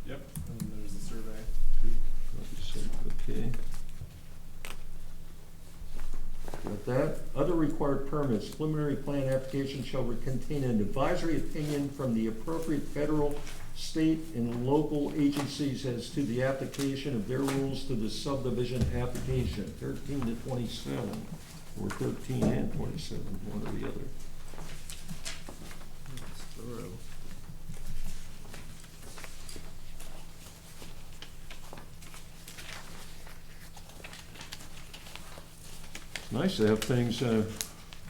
Yep, and then there's the survey. Okay. Got that. Other required permits, preliminary plan application shall contain an advisory opinion from the appropriate federal, state, and local agencies as to the application of their rules to the subdivision application, 13 to 27, or 13 and 27, one or the other. That's thorough. Nice to have things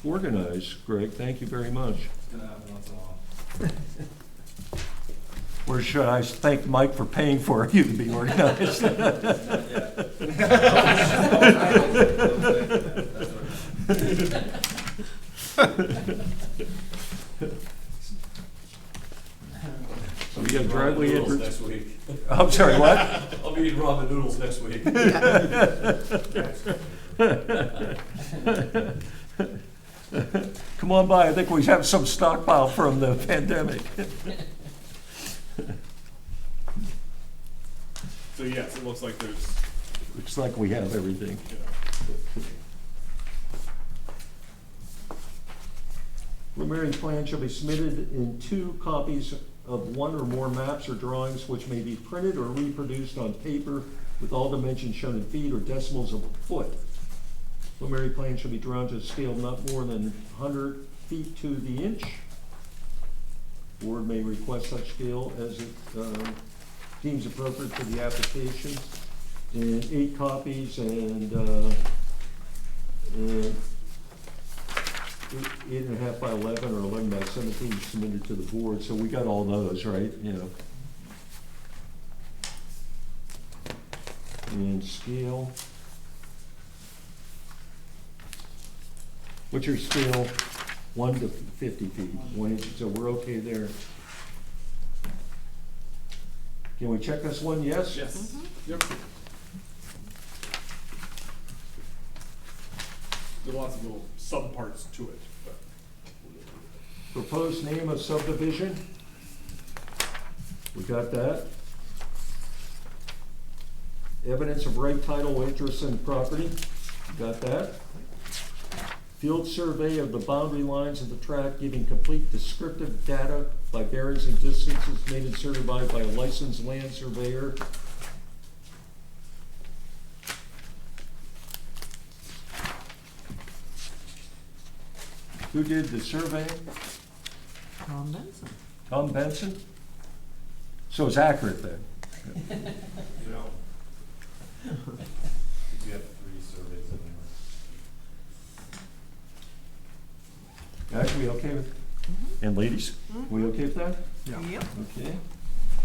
organized, Greg, thank you very much. It's gonna happen once in a while. Or should I thank Mike for paying for you to be organized? So we got driveway Noodles entrance. next week. I'm sorry, what? I'll be eating ramen noodles next week. Come on by, I think we have some stockpile from the pandemic. So yes, it looks like there's, Looks like we have everything. you know, Preliminary plan shall be submitted in 2 copies of 1 or more maps or drawings which may be printed or reproduced on paper with all dimensions shown in feet or decimals of a foot. Preliminary plan shall be drawn to a scale not more than 100 feet to the inch. Board may request such scale as it deems appropriate for the application. And 8 copies and 8.5 by 11 or 11 by 17 submitted to the board, so we got all those, right? You know. And scale. What's your scale? 1 to 50 feet, 1 inch, so we're okay there. Can we check this one? Yes? yes, yep. There are lots of little subparts to it, but. Proposed name of subdivision. We got that. Evidence of right title, interest in property. We got that. Field survey of the boundary lines of the tract giving complete descriptive data by bearings and distances made and certified by a licensed land surveyor. Who did the survey? Tom Benson. Tom Benson? So it's accurate then? You know, you have 3 surveys anyway. Guys, we okay with, and ladies, we okay with that? Yeah. Yep. Okay.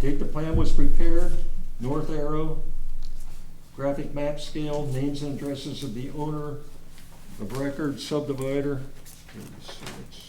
Date the plan was prepared, north arrow, graphic map scale, names and addresses of the owner of record, subdivider. 36.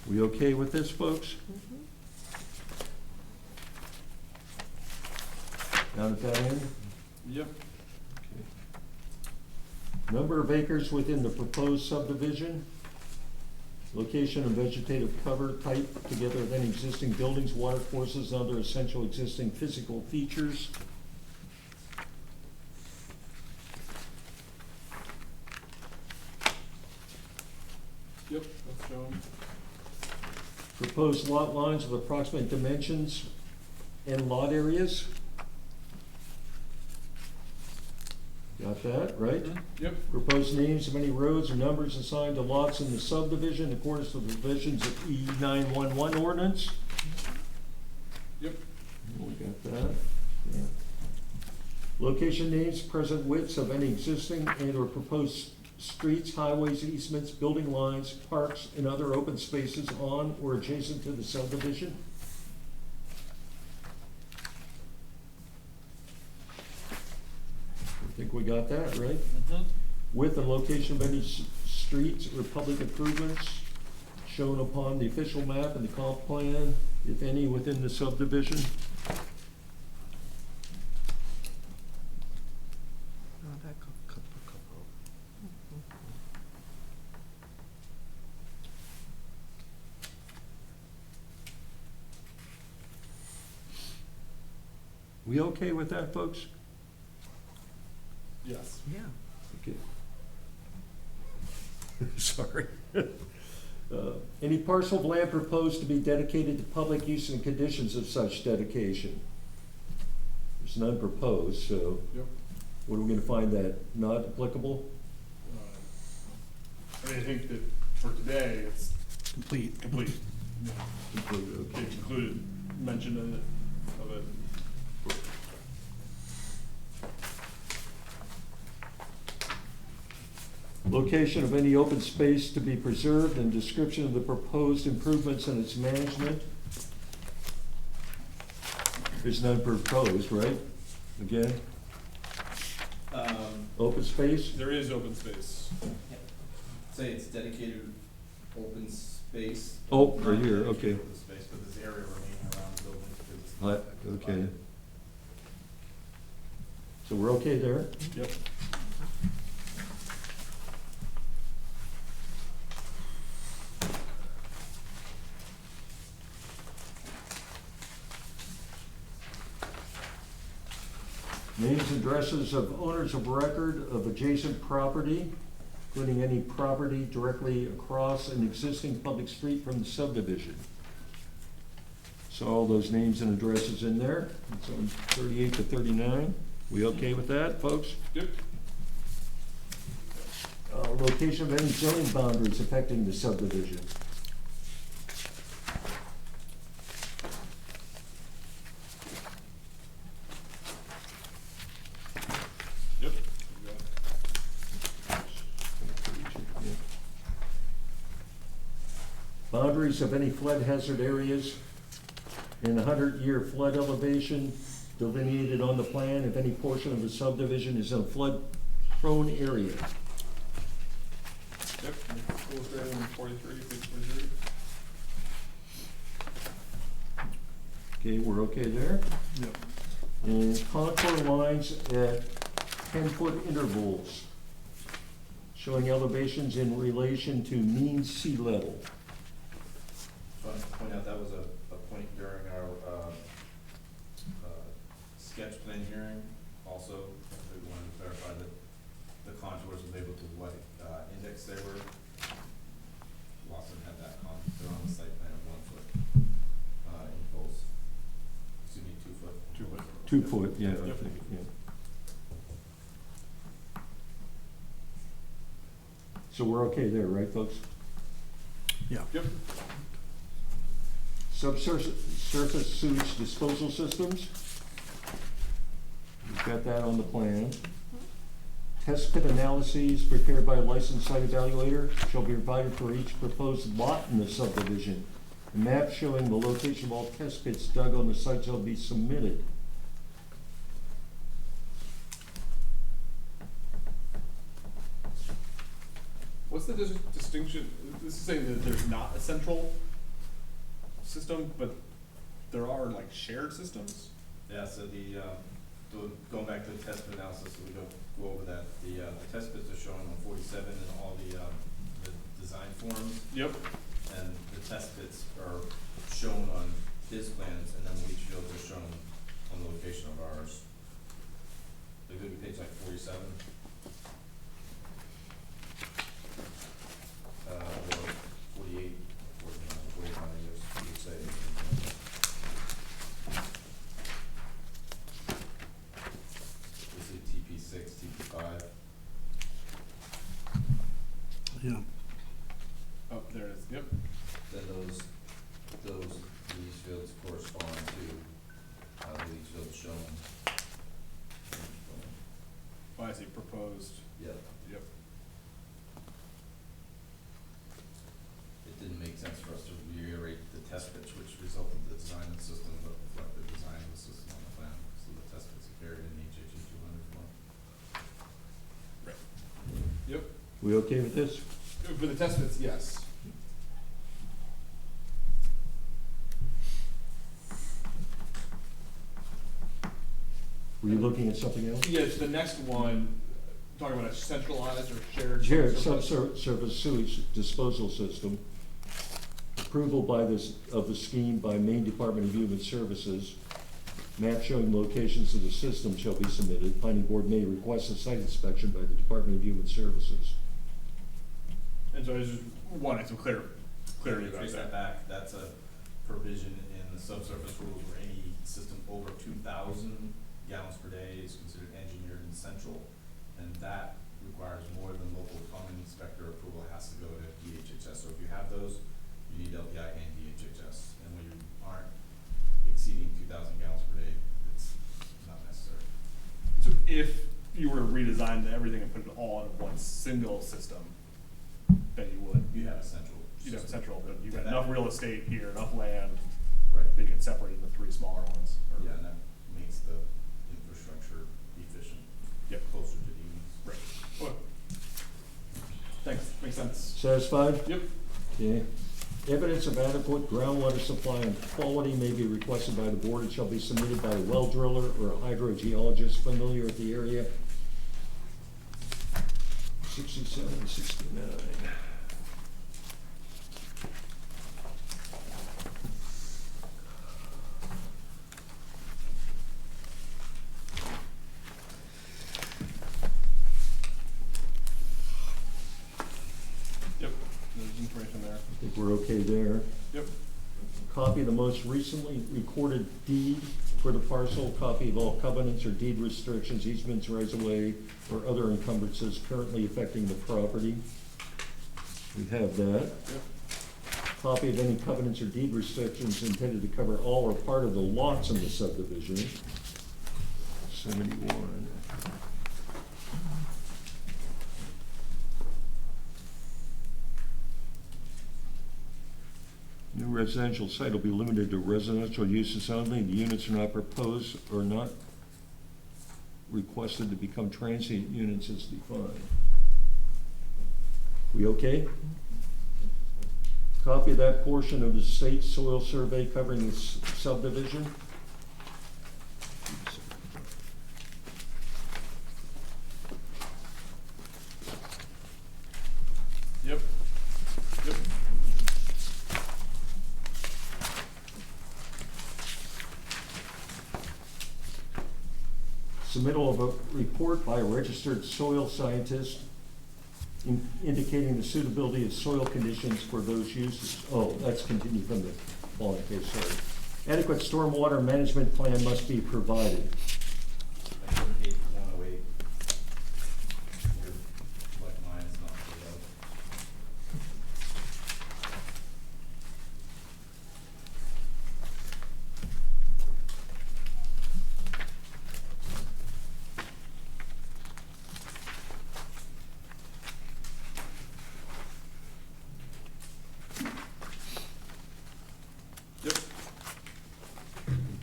We okay with this, folks? Down at that end? Yep. Number of acres within the proposed subdivision. Location and vegetative cover type together with any existing buildings, water courses, and other essential existing physical features. Yep, that's shown. Proposed lot lines with approximate dimensions and lot areas. Got that, right? Yep. Proposed names of any roads and numbers assigned to lots in the subdivision in accordance with the provisions of E 911 ordinance. Yep. We got that. Yeah. Location names, present widths of any existing and or proposed streets, highways, easements, building lines, parks, and other open spaces on or adjacent to the subdivision. I think we got that, right? Width and location of any streets or public improvements shown upon the official map and the comp plan, if any, within the subdivision. Oh, that couple. We okay with that, folks? Yes. Yeah. Okay. Sorry. Any parcel of land proposed to be dedicated to public use and conditions of such dedication? There's none proposed, so Yep. what are we gonna find that not applicable? I mean, I think that for today, it's Complete. complete. Okay. It's included mention in it, of it. Location of any open space to be preserved and description of the proposed improvements and its management. There's none proposed, right? Again, open space? There is open space. Say it's dedicated open space. Oh, right Not here, dedicated okay. Open space, but this area remaining around the building because it's. Okay. So we're okay there? Yep. Names and addresses of owners of record of adjacent property, including any property directly across an existing public street from the subdivision. So all those names and addresses in there. It's on 38 to 39. We okay with that, folks? Yep. Location of any zoning boundaries affecting the subdivision. Yep. Boundaries of any flood hazard areas in a 100-year flood elevation delineated on the plan if any portion of the subdivision is in a flood-prone area. Yep. Illustrated in 43, page 43. Okay, we're okay there? Yep. And contour lines at 10-foot intervals, showing elevations in relation to mean sea level. Just wanted to point out, that was a point during our, sketch plan hearing also. We wanted to clarify that the contours was able to what, index they were. Lawson had that they're on the site plan of 1 foot, in both excuse me, 2 foot. 2 foot. 2 foot, yeah, I Yep. think, yeah. So we're okay there, right, folks? Yeah. Yep. Subsurface sewage disposal systems. We've got that on the plan. Test pit analyses prepared by a licensed site evaluator shall be provided for each proposed lot in the subdivision. A map showing the location of all test pits dug on the site shall be submitted. What's the distinction? This is saying that there's not a central system, but there are like shared systems? Yeah, so going back to the test pit analysis, so we go over that, the test pits are shown on 47 in all the design forms, Yep. and the test pits are shown on his plans, and then the leach fields are shown on the location of ours. They go to page like 47. Or 48, 49, I guess you would say. This is TP6, TP5. Yeah. Oh, there it is. Yep. Then those leach fields correspond to the leach fields shown. Oh, I see. Proposed. Yep. Yep. It didn't make sense for us to reiterate the test pits, which resulted in the design of the system, but reflect the design of the system on the plan. So the test pits are carried in the HHE 200 form. Right. Yep. We okay with this? For the test pits, yes. Were you looking at something else? Yeah, it's the next one, talking about a centralized or shared. Jared, subsurface. subsurface sewage disposal system. Approval by of the scheme by Maine Department of Human Services. Map showing locations of the system shall be submitted. Planning board may request a site inspection by the Department of Human Services. And so I just wanted some clarity about Trace that. that back, that's a provision in the subsurface rules where any system over 2,000 gallons per day is considered engineered and central, and that requires more than local plumbing inspector approval, has to go to DHHS. So if you have those, you need LPI and DHHS, and when you aren't exceeding 2,000 gallons per day, it's not necessary. So if you were to redesign everything and put it all in one single system, then you would. You have a central. You'd have system. central, but you've got That- enough real estate here, enough land, Right. they can separate into 3 smaller ones. or- Yeah, and that makes the infrastructure efficient. Yep. Closer to the units. Right. Okay. Thanks, makes sense. Satisfied? Yep. Okay. Evidence of adequate groundwater supply and quality may be requested by the board. It shall be submitted by a well driller or a hydrogeologist familiar with the area. 67, 69. Yep, there's information there. I think we're okay there. Yep. Copy of the most recently recorded deed for the parcel, copy of all covenants or deed restrictions, easements, rights of way, or other encumbrances currently affecting the property. We have that. Yep. Copy of any covenants or deed restrictions intended to cover all or part of the lots in the subdivision. 71. New residential site will be limited to residential uses only. The units are not proposed or not requested to become transient units as defined. We okay? Copy of that portion of the state soil survey covering this subdivision. Yep. Yep. Submittal of a report by a registered soil scientist indicating the suitability of soil conditions for those uses. Oh, that's continued from the following case, sorry. Adequate stormwater management plan must be provided. I think page 108, where like mine is not filled out. Yep,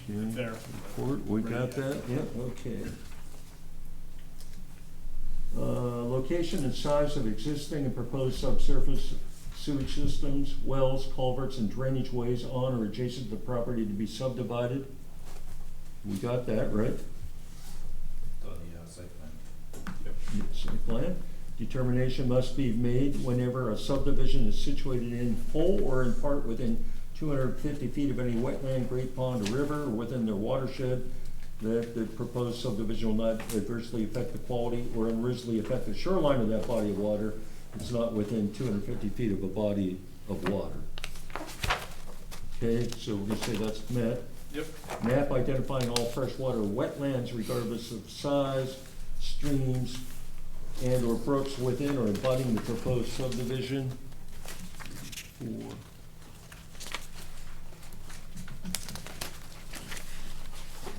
Okay. there. Report, we got that, yep, okay. Location and size of existing and proposed subsurface sewage systems, wells, culverts, and drainage ways on or adjacent to the property to be subdivided. We got that, right? It's on the site plan. Site plan. Determination must be made whenever a subdivision is situated in whole or in part within 250 feet of any wetland, great pond, or river, or within their watershed, that the proposed subdivision will not adversely affect the quality or unreasonably affect the shoreline of that body of water. It's not within 250 feet of a body of water. Okay, so we're gonna say that's met. Yep, Map identifying all freshwater wetlands regardless of size, streams, and or brooks within or abutting the proposed subdivision. 4.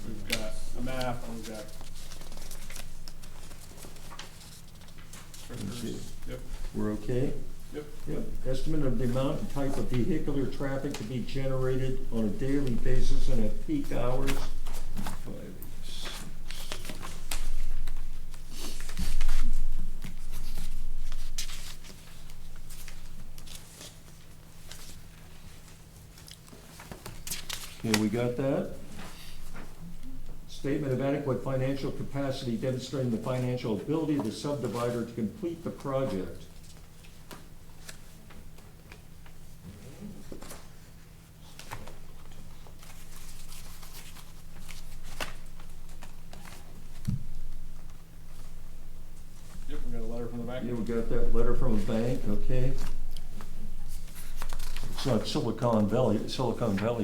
we've got a map, and we've got. see. Yep, We're okay? yep. Yep. Estimate of the amount and type of vehicular traffic to be generated on a daily basis and at peak hours. 5, 6. Okay, we got that? Statement of adequate financial capacity demonstrating the financial ability of the subdivider to complete the project. Yep, we got a letter from the bank. Yeah, we got that letter from a bank, okay? It's not Silicon Valley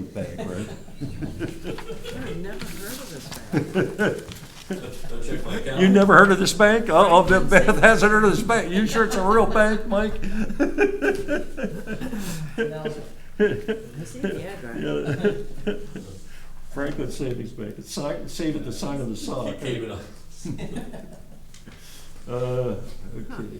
Bank, right? I've never heard of this bank. Go check my account. You never heard of this bank? Oh, Beth hasn't heard of this bank. You sure it's a real bank, Mike? No, See the address. Yeah. Franklin Savings Bank. It's save at the sign of the sock. Keep keeping up. Okay.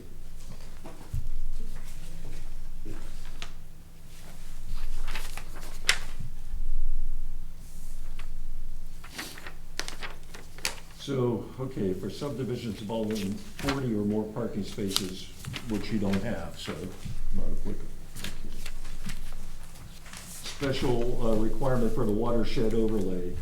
So, okay, for subdivisions involving 40 or more parking spaces, which you don't have, so not applicable. Okay. Special requirement for the watershed overlay.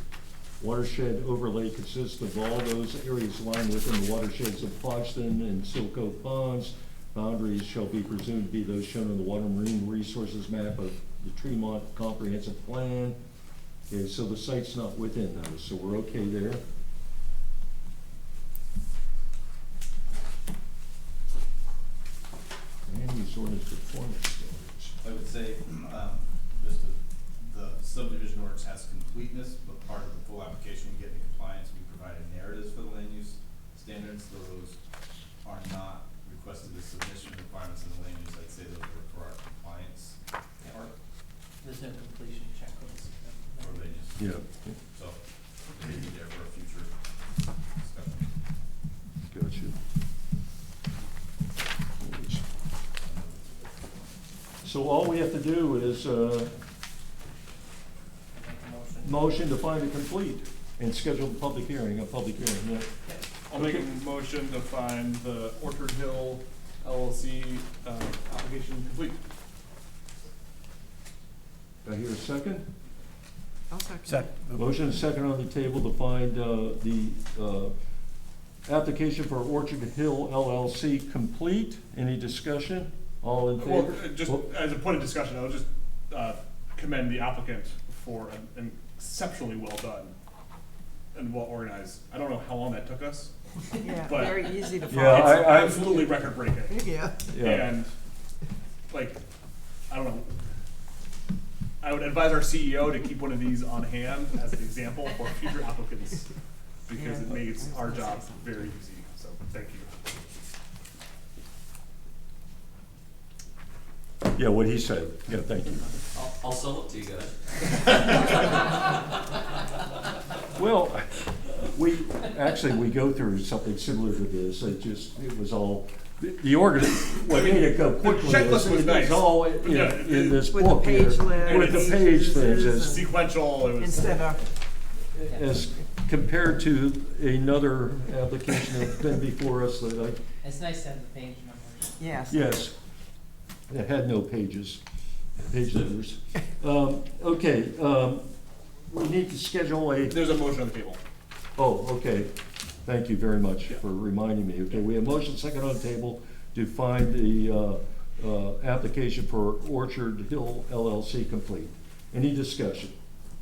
Watershed overlay consists of all those areas lying within the watersheds of Foxton and Silco Ponds. Boundaries shall be presumed to be those shown on the Water Marine Resources map of the Tremont Comprehensive Plan. Okay, so the site's not within those, so we're okay there. Land use ordinance performance standards. I would say, just the subdivision ordinance has completeness, but part of the full application, we get into compliance, we provided narratives for the land use standards. Those are not requested as submission requirements in the land use. I'd say those are for our compliance part there's no completion checklist. for land use. Yeah. So, maybe there for a future discussion. Gotcha. So all we have to do is, Make a motion. motion to find it complete and schedule the public hearing, yeah. I'll make a motion to find the Orchard Hill LLC, application complete. Do I hear a second? I'll second. Second. Motion and second on the table to find, the application for Orchard Hill LLC complete. Any discussion? All in Well, favor? just Well, as a point of discussion, I'll just commend the applicant for an exceptionally well done and well organized. I don't know how long that took us. Yeah, But- very easy to Yeah, follow. It's I- absolutely record breaking. Yeah. Yeah. And, like, I don't know, I would advise our CEO to keep one of these on hand as an example for future applicants, because it makes our job very easy, so thank you. Yeah, what he said. Yeah, thank you. I'll sell it to you guys. Well, we go through something similar to this. It was all, what made it go quickly Checklist was it nice. was all in this With the book here. page layout With the and page pages things, and- as Sequential, it was. Instead of, as compared to another application that's been before us that It's nice to have the page numbers. yes. yes, it had no page numbers. Okay, we need to schedule a, There's a motion on the table. oh, okay. Thank you very much for reminding me. Okay, we have motion second on the table to find the application for Orchard Hill LLC complete. Any discussion?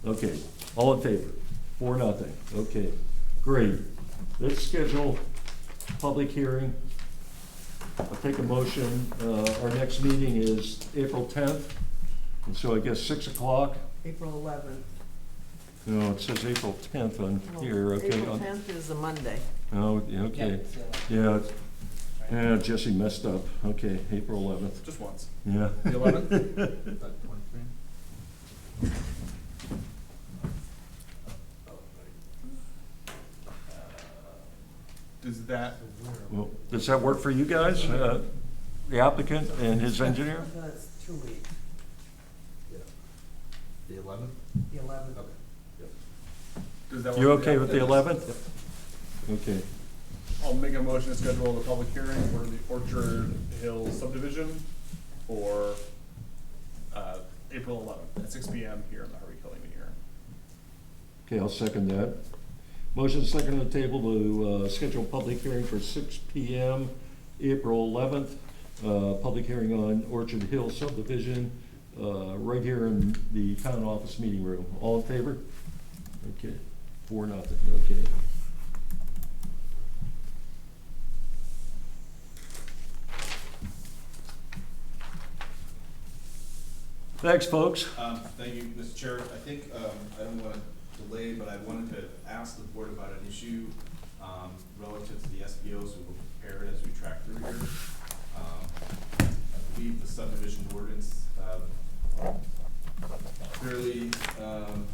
Okay, all in favor? 4-0. Okay, great. Let's schedule public hearing. I'll take a motion. Our next meeting is April 10th, and so I guess 6 o'clock. April 11th. No, it says April 10th on here, okay. April 10th is a Monday. Oh, yeah, okay. Yeah, yeah, Jesse messed up. Okay, April 11th. Just once. Yeah. The 11th? Does that, Well, does that work for you guys? The applicant and his engineer? That's 2 weeks, The 11th? the 11th. does that work? You for okay with the applicant? 11th? Okay. I'll make a motion to schedule the public hearing for the Orchard Hill subdivision for, April 11th at 6 PM here in the Harvey Kelly meeting room. Okay, I'll second that. Motion second on the table to schedule public hearing for 6 PM, April 11th. Public hearing on Orchard Hill subdivision, right here in the town office meeting room. All in favor? Okay, 4-0, okay. Thanks, folks. Thank you, Mr. Chair. I think, I don't want to delay, but I wanted to ask the board about an issue relative to the SPOs we will prepare as we track through here. I believe the subdivision ordinance clearly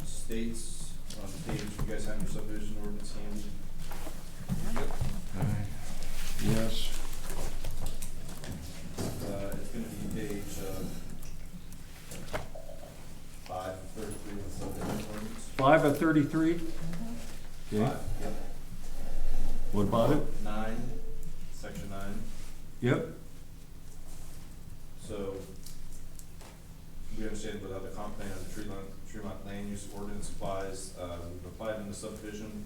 states on the page, you guys have your subdivision ordinance handy? Yes. It's gonna be page 5 of 33 of the subdivision ordinance. 5 of 33? Okay, 5, yep. what about it? 9, section 9. Yep, So, we understand without the comp plan of the Tremont land use ordinance applies, we've applied in the subdivision.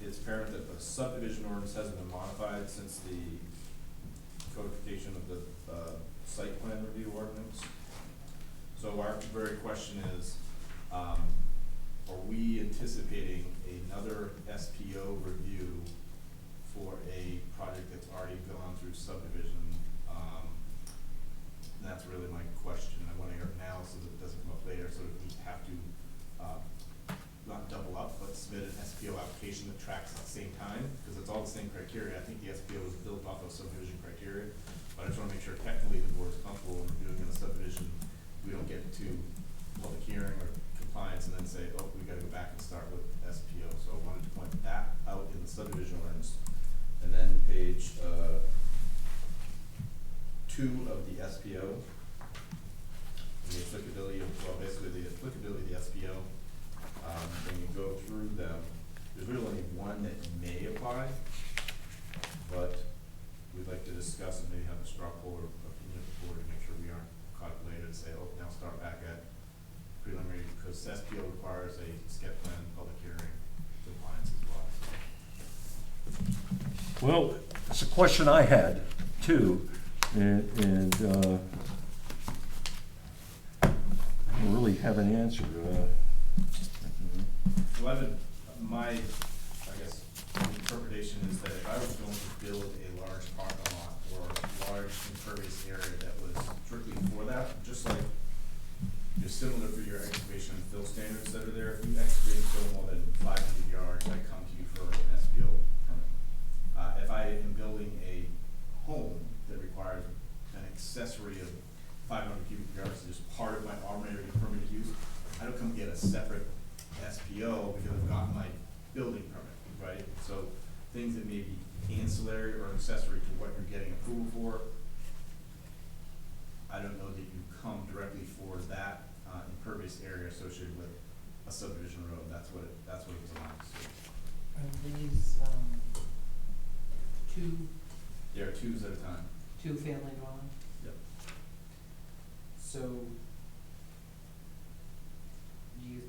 It's apparent that the subdivision ordinance hasn't been modified since the codification of the, site plan review ordinance. So our very question is, are we anticipating another SPO review for a project that's already gone through subdivision? And that's really my question. I wanna hear it now so that it doesn't come up later, so that we have to, not double up, but submit an SPO application that tracks at the same time, because it's all the same criteria. I think the SPO is built off of subdivision criteria, but I just wanna make sure technically the board is comfortable in reviewing in a subdivision. We don't get to public hearing or compliance and then say, oh, we gotta go back and start with SPO. So I wanted to point that out in the subdivision ordinance. And then page, 2 of the SPO, the applicability of, well, basically the applicability of the SPO. When you go through them, there's really only one that may apply, but we'd like to discuss and maybe have a straw poll or opinion of the board to make sure we aren't caught later and say, oh, now start back at preliminary, because SPO requires a sketch plan, public hearing, compliance as well. well, it's a question I had too, and I don't really have an answer. Well, my, I guess, interpretation is that if I was going to build a large parking lot or a large impervious area that was strictly for that, just like your is similar for your excavation and fill standards that are there. If you excavate and fill more than 500 yards, I come to you for an SPO permit. If I am building a home that requires an accessory of 500 cubic yards as part of my already permitted use, I don't come get a separate SPO because I've got my building permit, right? So things that may be ancillary or accessory to what you're getting approval for, I don't know that you come directly for that impervious area associated with a subdivision road. That's what it's allowed to do. Are these, There are twos at a time. two-family dwellings? Yep. So, do you,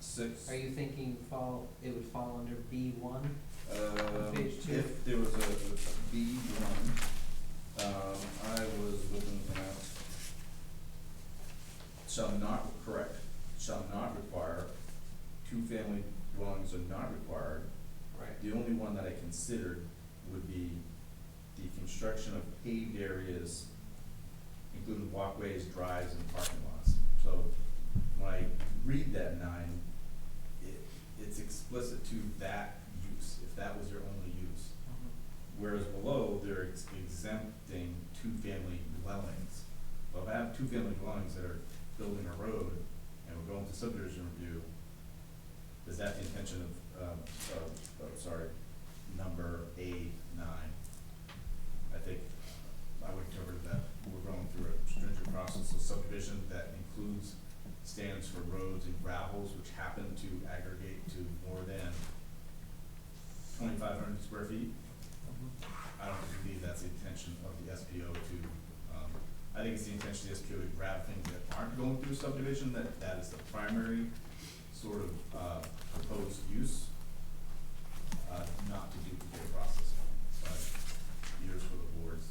Six. are you thinking it would fall under B1? Page 2. If there was a B one, I was looking at, shall not require, two-family dwellings are not required. Right. The only one that I considered would be the construction of paved areas, including walkways, drives, and parking lots. So when I read that 9, it's explicit to that use, if that was your only use. Whereas below, they're exempting two-family dwellings. So if I have two-family dwellings that are building a road and we're going to subdivision review, is that the intention of number A9? I think I would interpret that we're going through a stringent process of subdivision that includes standards for roads and gravels, which happen to aggregate to more than 2,500 square feet. I don't believe that's the intention of the SPO to, I think it's the intention of the SPO to grab things that aren't going through subdivision, that is the primary sort of proposed use, not to duplicate a process, but years for the boards.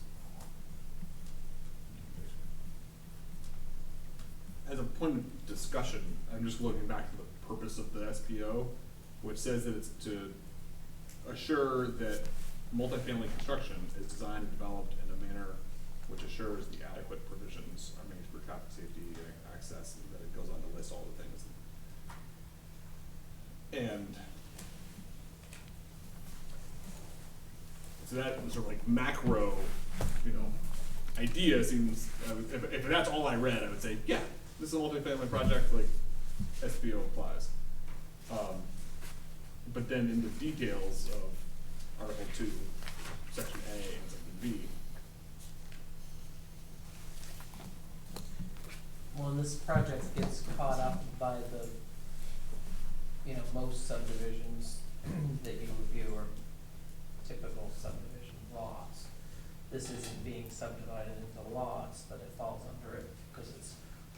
As a point of discussion, I'm just looking back to the purpose of the SPO, which says that it's to assure that multifamily construction is designed and developed in a manner which assures the adequate provisions are made for traffic safety and access, and that it goes on to list all the things. And so that sort of like macro, idea seems, if that's all I read, I would say, yeah, this is a multifamily project, like, SPO applies. But then in the details of Article 2, Section A and Section B, When this project gets caught up by the, most subdivisions that you review are typical subdivision lots. This isn't being subdivided into lots, but it falls under it because it's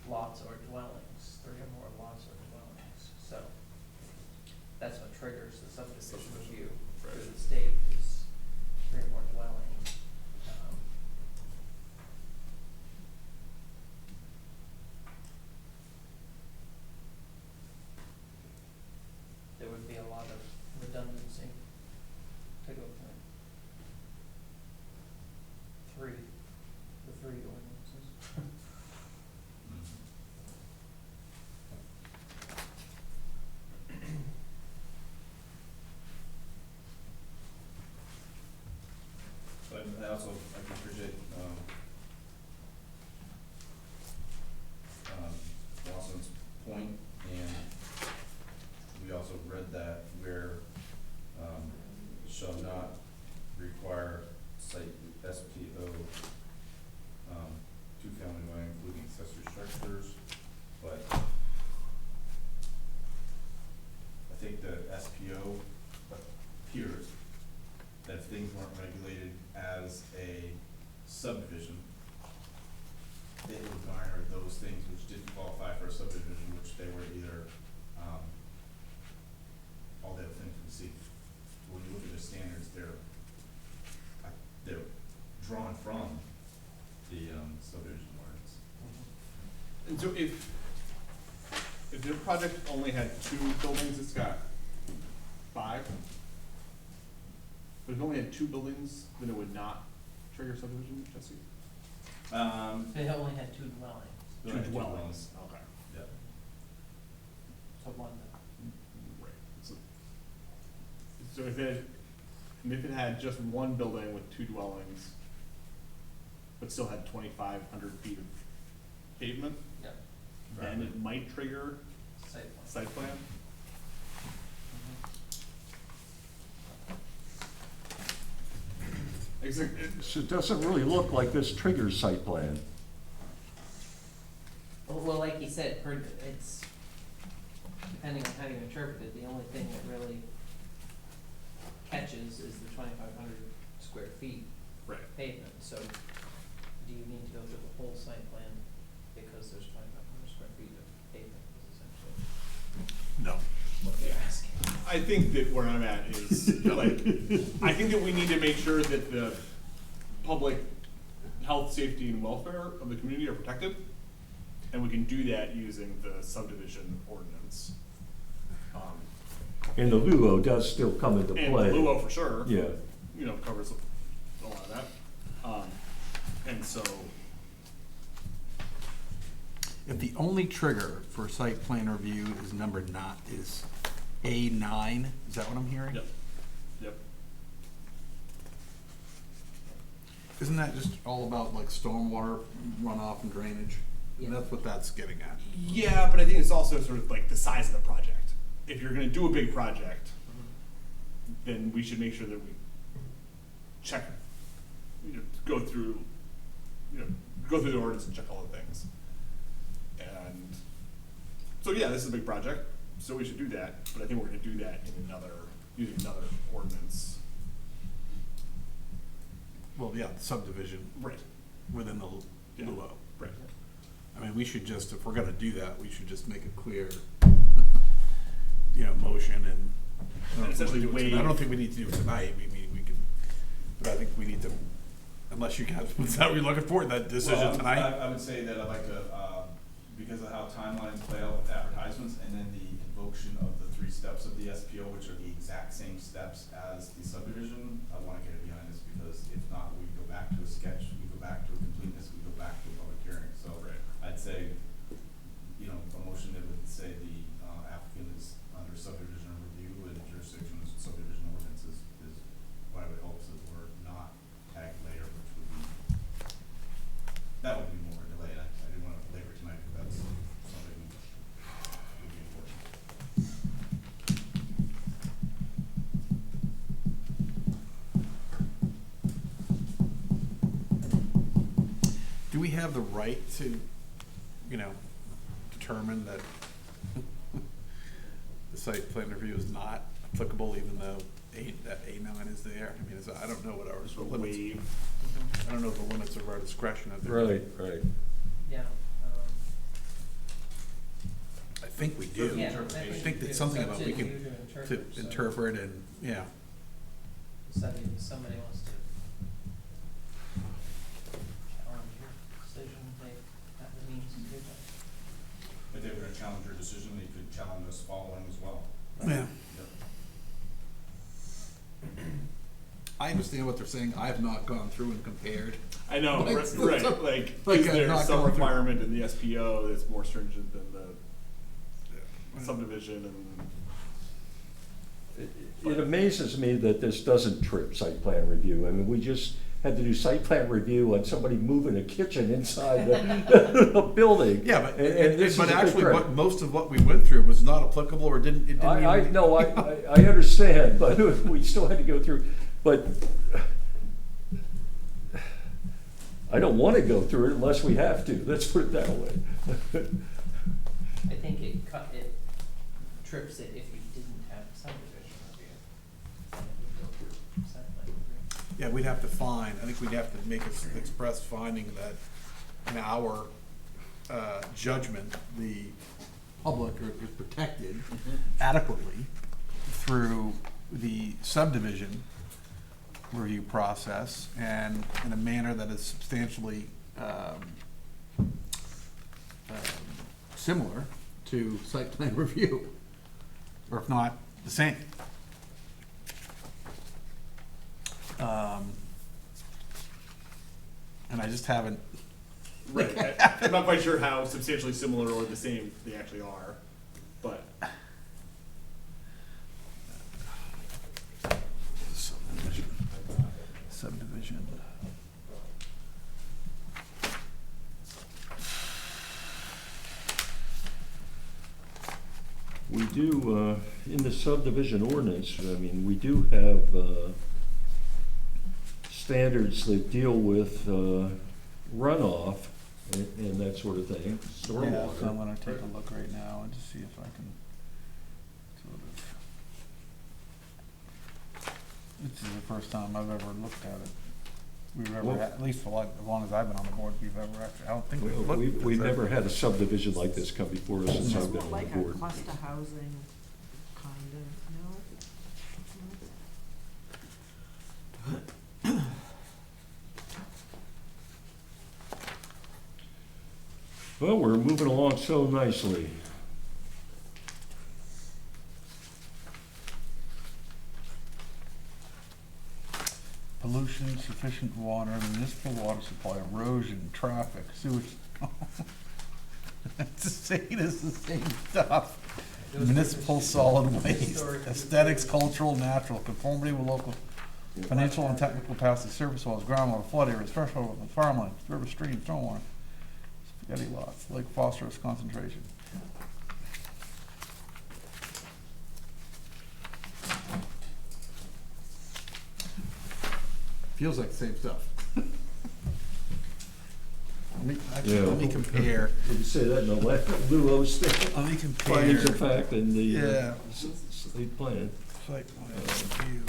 lots or dwellings, 3 or more lots or dwellings. So that's what triggers the subdivision review through the state is 3 or more dwellings. There would be a lot of redundancy to go through. 3, the 3 ordinances. But I also, I can appreciate, Lawson's point, and we also read that where, shall not require site SPO, two-family dwelling, including accessory structures, but I think the SPO appears that if things weren't regulated as a subdivision, it would garner those things which didn't qualify for a subdivision, which they were either, all the other things we see. When you look at the standards, they're drawn from the, subdivision ordinance. and so if their project only had 2 buildings, it's got 5. But if it only had 2 buildings, then it would not trigger subdivision, Jesse? They only had 2 dwellings. Two dwellings, okay. to one. Right. So if it had just one building with 2 dwellings, but still had 2,500 feet of pavement, Yeah. then it might trigger Site plan. site plan. So it doesn't really look like this triggers site plan. Well, like you said, it's, depending on how you interpret it, the only thing that really catches is the 2,500 square feet Right. pavement. So do you need to go through the whole site plan because there's 2,500 square feet of pavement is essentially No. what they're asking. I think that where I'm at is, like, I think that we need to make sure that the public health, safety, and welfare of the community are protected. And we can do that using the subdivision ordinance. And the LUO does still come into And play. the LUO for sure. Yeah. You know, covers a lot of that. And so, If the only trigger for site plan review is is A9, is that what I'm hearing? yep, yep. Isn't that just all about like stormwater runoff and drainage? Yeah. That's what that's getting at. Yeah, but I think it's also sort of like the size of the project. If you're gonna do a big project, then we should make sure that we check, go through the ordinance and check all the things. And so, yeah, this is a big project, so we should do that, but I think we're gonna do that using another ordinance. Well, yeah, the subdivision Right. within the Yeah. LUO. Right. I mean, we should just, if we're gonna do that, we should just make it clear, motion and. And essentially waive- I don't think we need to do it tonight, we can, but I think we need to, unless you guys, what's that we're looking for, that decision Well, tonight? I would say that I'd like to, because of how timelines play out with advertisements, and then the invocation of the 3 steps of the SPO, which are the exact same steps as the subdivision, I wanna get it behind us, because if not, we go back to a sketch, we go back to a completeness, we go back to a public hearing, so. Right. I'd say, a motion that would say the applicant is under subdivision review and jurisdiction of subdivision ordinances is what I would hope, so that we're not tagged later, which would be, that would be more of a delay, and I didn't wanna belabor tonight, because that's something that would be important. Do we have the right to, determine that the site plan review is not applicable even though that A9 is there? I mean, I don't know what our So limits, waive. I don't know the limits of our discretion. I think- Right. Yeah. I think we do. Yeah, I think that's something about we can, to interpret and, yeah. Somebody wants to challenge your decision, they have the means to do that. If they were gonna challenge your decision, they could challenge us following as well. Yeah. Yep. I understand what they're saying. I have not gone through and compared. I know, Like, right, so- like, like, is I'm there not some going through- requirement in the SPO that's more stringent than the subdivision and? It amazes me that this doesn't trip site plan review. I mean, we just had to do site plan review on somebody moving a kitchen inside the building. Yeah, but, And this but is a big actually, trip. most of what we went through was not applicable or didn't even. I understand, but we still had to go through, but I don't wanna go through it unless we have to, let's put it that way. I think it trips it if you didn't have subdivision review. Then it would go through site plan review. Yeah, we'd have to find, I think we'd have to make an express finding that in our judgment, the public is protected adequately through the subdivision review process and in a manner that is substantially similar to site plan review, or if not, the same. And I just haven't, Right, I'm not quite sure how substantially similar or the same they actually are, but do, in the subdivision ordinance, I mean, we do have standards that deal with runoff and that sort of thing, Yeah, so I'm stormwater. gonna take a look right now and just see if I can sort of. This is the first time I've ever looked at it. We've ever, Well- had- at least for like, as long as I've been on the board, we've ever actually, I don't think we've Well, looked. at we've that. never had a subdivision like this come before us since It's I've been more on like the a board. cluster housing, kind of, no? Well, we're moving along so nicely. Pollution, sufficient water, municipal water supply, erosion, traffic, sewage. It's the same, it's the same stuff. Municipal solid waste, Historic- aesthetics, cultural, natural, conformity with local, financial and technical capacity, surface wells, groundwater, flood areas, freshwater, farmland, river, stream, stormwater, spaghetti lots, lake phosphorus concentration. Feels like the same stuff. Let me Yeah. compare, Did you say that in the last Luo state? let me compare. Findings of fact in the Yeah. state plan. Site plan review.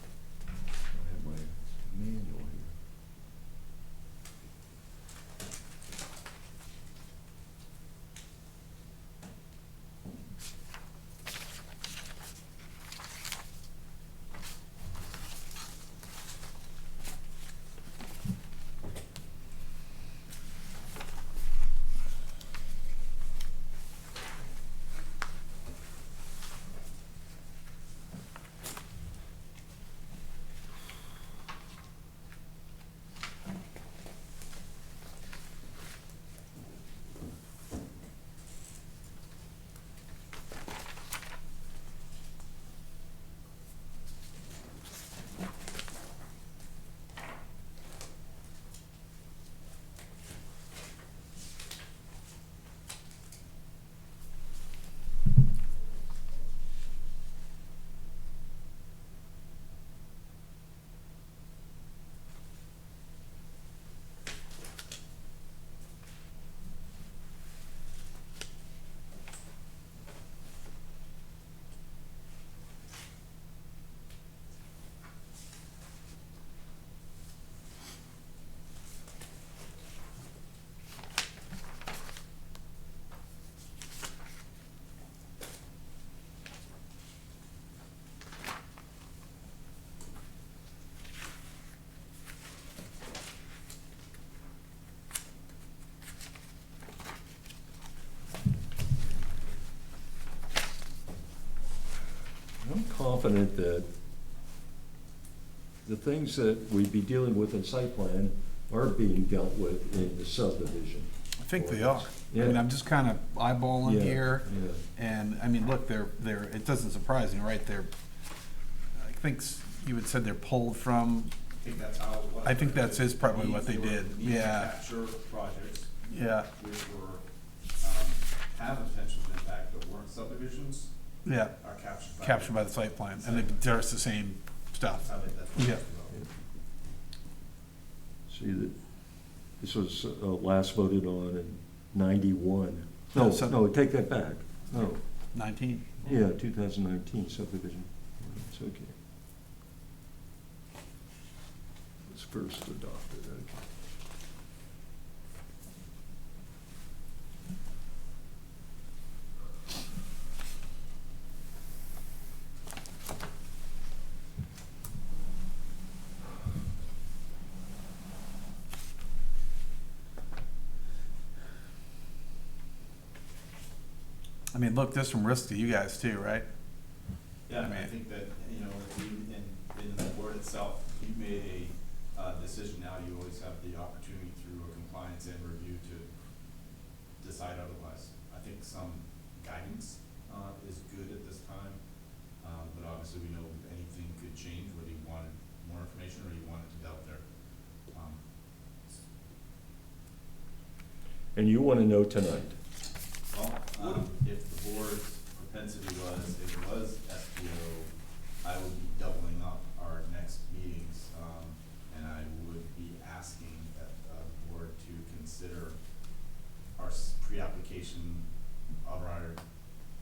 I have my manual here. I'm confident that the things that we'd be dealing with in site plan are being dealt with in the subdivision. I think they are. I Yeah. mean, I'm just kind of eyeballing Yeah, here, yeah. and, I mean, look, they're, it doesn't surprise me, right, I think you had said they're pulled from, I think that's how it was. I think that's is probably what they did, Need to yeah. capture projects Yeah, which were, have a potential impact but weren't subdivisions, yeah, are captured. captured by the site plan, and they're the same stuff. I think that's what Yeah. it's about. See, that this was last voted on in 91. No, So- no, take that back. No, 19. yeah, 2019 subdivision. It's okay. It was first adopted, okay. I mean, look, there's some risk to you guys too, right? Yeah, I I mean- think that, in the board itself, you made a decision now, you always have the opportunity through a compliance and review to decide otherwise. I think some guidance, is good at this time, but obviously we know anything could change, whether you wanted more information or you wanted to out there. And you want to know tonight? Well, if the board's propensity was, if it was SPO, I would be doubling up our next meetings, and I would be asking that the board to consider our pre-application of our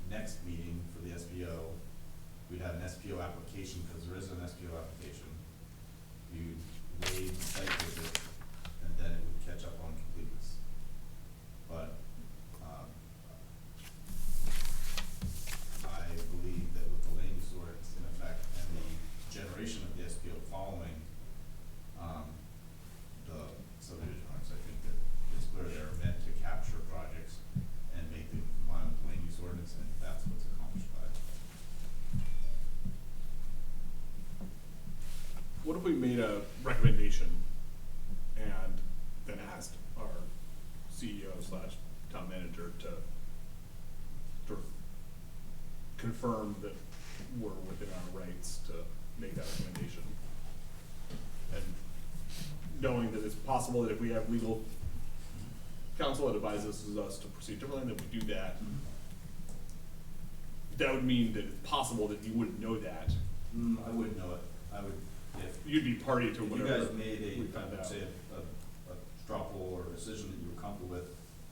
next meeting for the SPO. We'd have an SPO application, because there is an SPO application. You'd waive the site visit, and then it would catch up on completeness. But, I believe that with the land use ordinance in effect and the generation of the SPO following, the subdivision ordinance, I think that it's clear they're meant to capture projects and make them comply with the land use ordinance, and that's what's accomplished by it. What if we made a recommendation and then asked our CEO slash town manager to sort of confirm that we're within our rights to make that recommendation? And knowing that it's possible that if we have legal counsel that advises us to proceed differently, that we do that, that would mean that it's possible that you wouldn't know that. I wouldn't know it. I would, if You'd be party to if you whatever guys made we found out. say a straw poll or a decision that you were comfortable with,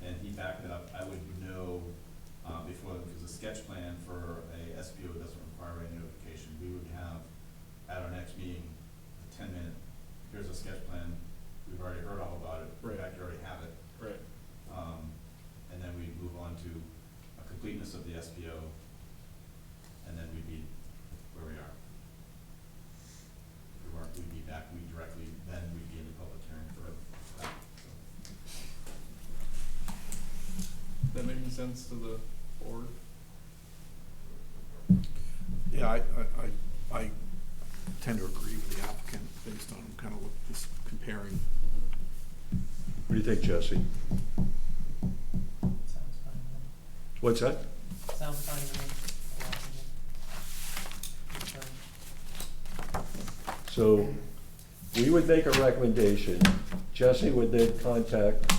and he backed it up, I would know, before, because the sketch plan for a SPO doesn't require any notification. We would have, at our next meeting, a 10-minute, here's a sketch plan, we've already heard all about it, in Right. fact, you already have it. Right. And then we'd move on to a completeness of the SPO, and then we'd be where we are. If we weren't, we'd be back, then we'd be in the public hearing for that. That making sense to the board? Yeah, I tend to agree with the applicant based on kind of what this comparing. What do you think, Jesse? Sounds fine to What's that? me. Sounds fine to me. So we would make a recommendation. Jesse would then contact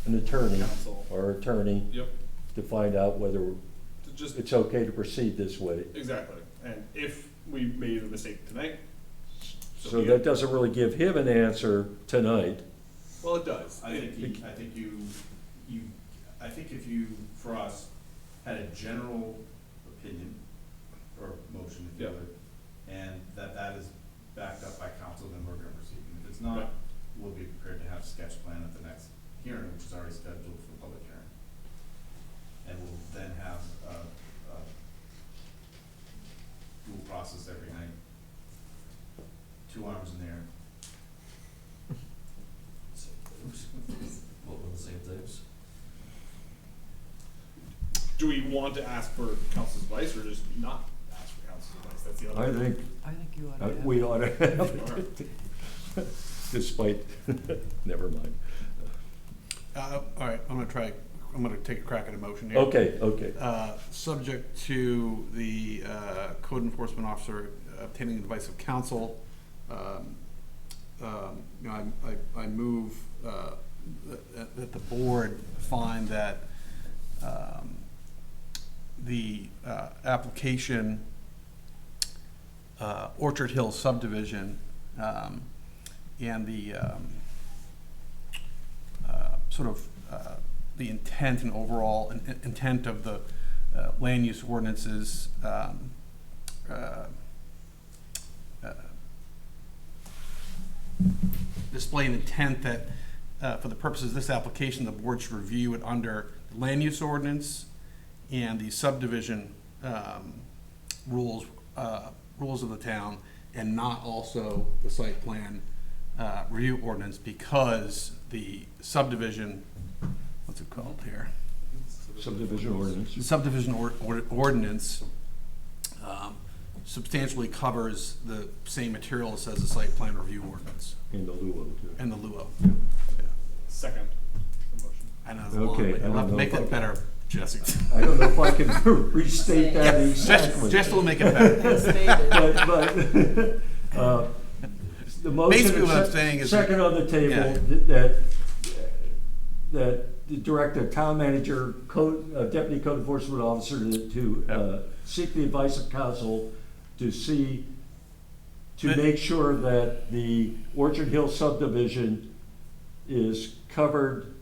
an attorney Counsel. or attorney Yep. to find out whether To just, it's okay to proceed this way. exactly. And if we made a mistake tonight, So be that it. doesn't really give him an answer tonight. Well, it does. I think if you, for us, had a general opinion, or motion, if you Yeah. would, and that is backed up by counsel, then we're gonna proceed. And if it's Right. not, we'll be prepared to have sketch plan at the next hearing, which is already scheduled for public hearing. And we'll then have a dual process every night, 2 arms in there. Same things. What were the same things? Do we want to ask for counsel's advice or just not ask for counsel's advice? That's the other. I think I think you ought to have. we ought to have it, despite, never mind. All right, I'm gonna take a crack at a motion here. Okay, okay. Subject to the code enforcement officer obtaining advice of counsel, you know, I move that the board find that the application, Orchard Hill subdivision, and the sort of the intent and overall intent of the land use ordinances display an intent that for the purposes of this application, the board should review it under the land use ordinance and the subdivision rules of the town, and not also the site plan review ordinance, because the subdivision, what's it called here? subdivision ordinance. The subdivision ordinance substantially covers the same materials as the site plan review ordinance In the LUO too. and the LUO. Yeah. Yeah. Second motion. I know it's long, Okay, but I you'll have don't to know make if I it better, Jesse. I don't know if I can restate that exactly. Jess will make it better. Stated. But, the motion Basically what I'm is saying is- second on the table, Yeah. that direct the town manager, deputy code enforcement officer to seek the advice of council to make sure that the Orchard Hill subdivision is covered,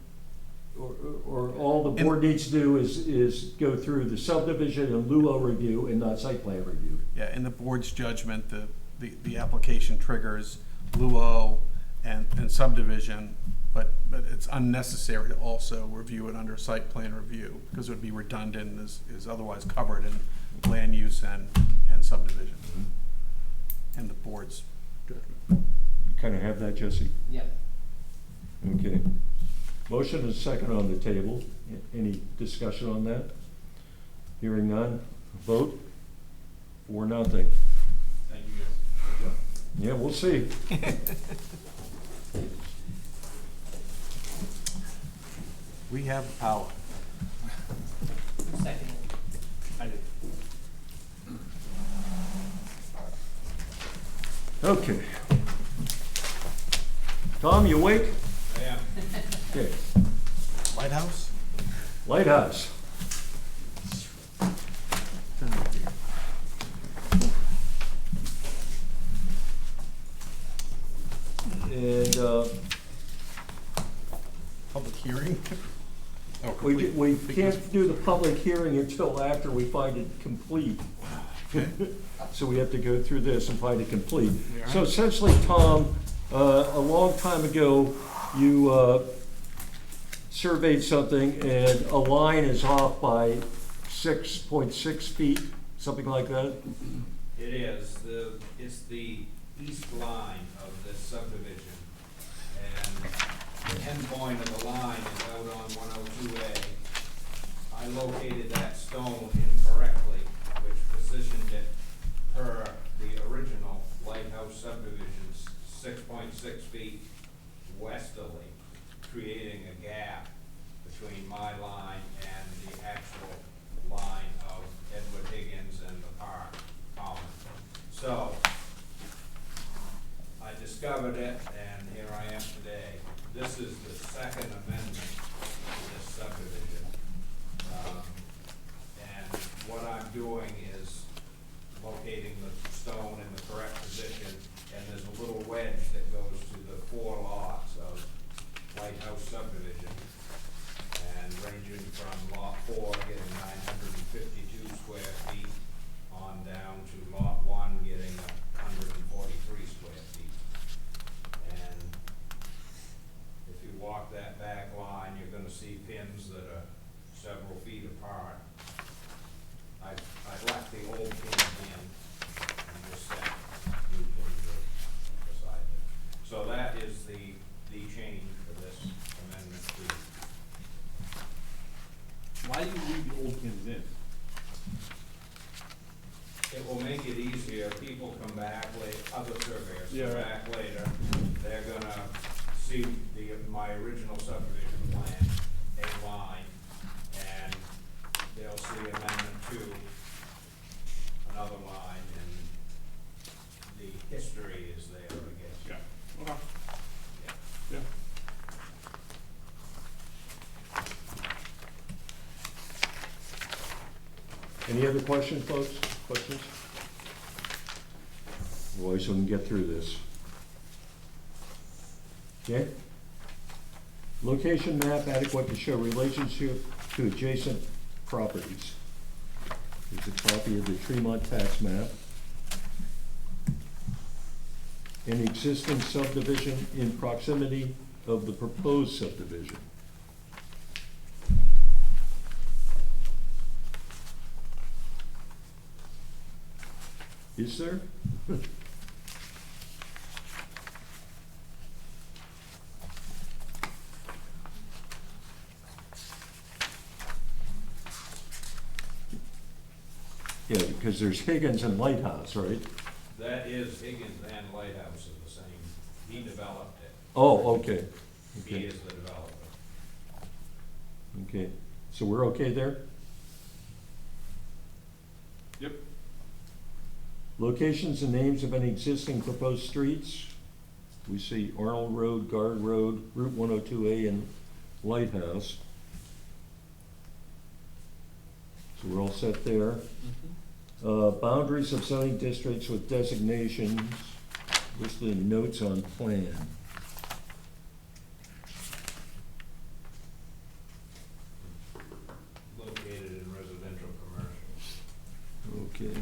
or all the board needs to do is go through the subdivision and LUO review and not site plan review. Yeah, in the board's judgment, the application triggers LUO and subdivision, but it's unnecessary to also review it under site plan review, because it would be redundant and is otherwise covered in land use and subdivision. In the board's judgment. You kind of have that, Jesse? Yep. Okay. Motion is second on the table. Any discussion on that? Hearing none. Vote? 4-0. Thank you, guys. Yeah, we'll see. We have the power. Second. I did. Okay. Tom, you awake? I am. Okay. Lighthouse? Lighthouse. And Public hearing? Oh, we complete. can't do the public hearing until after we find it complete. Okay. So we have to go through this and find it complete. Yeah. So essentially, Tom, a long time ago, you surveyed something and a line is off by 6.6 feet, something like that? It is, it's the east line of this subdivision. And the end point of the line is out on 102A. I located that stone incorrectly, which positioned it per the original Lighthouse subdivision's 6.6 feet westerly, creating a gap between my line and the actual line of Edward Higgins and the park common. So, I discovered it, and here I am today. This is the second amendment to this subdivision. And what I'm doing is locating the stone in the correct position, and there's a little wedge that goes to the 4 lots of Lighthouse subdivision, and ranging from lot 4 getting 952 square feet on down to lot 1 getting 143 square feet. And if you walk that back line, you're gonna see pins that are several feet apart. I left the old pins in and just set new pins beside it. So that is the change for this amendment to. Why do you leave the old pins in? It will make it easier, people come back later, other surveyors Yeah, come right. back later, they're gonna see my original subdivision plan, a line, and they'll see amendment 2, another line, and the history is there, I guess. Yeah, okay. Yeah. Yeah. Any other questions, folks? Questions? Otherwise, we can get through this. Okay? Location map adequate to show relationship to adjacent properties. Here's a copy of the Tremont tax map. An existing subdivision in proximity of the proposed subdivision. Is there? Yeah, because there's Higgins and Lighthouse, right? That is Higgins and Lighthouse is the same, he developed it, Oh, okay, he okay, is the developer. okay. So we're okay there? Yep. Locations and names of any existing proposed streets. We see Arnold Road, Guard Road, Route 102A, and Lighthouse. So we're all set there. Boundaries of zoning districts with designations, listed in notes on plan. Located in residential commercial. Okay.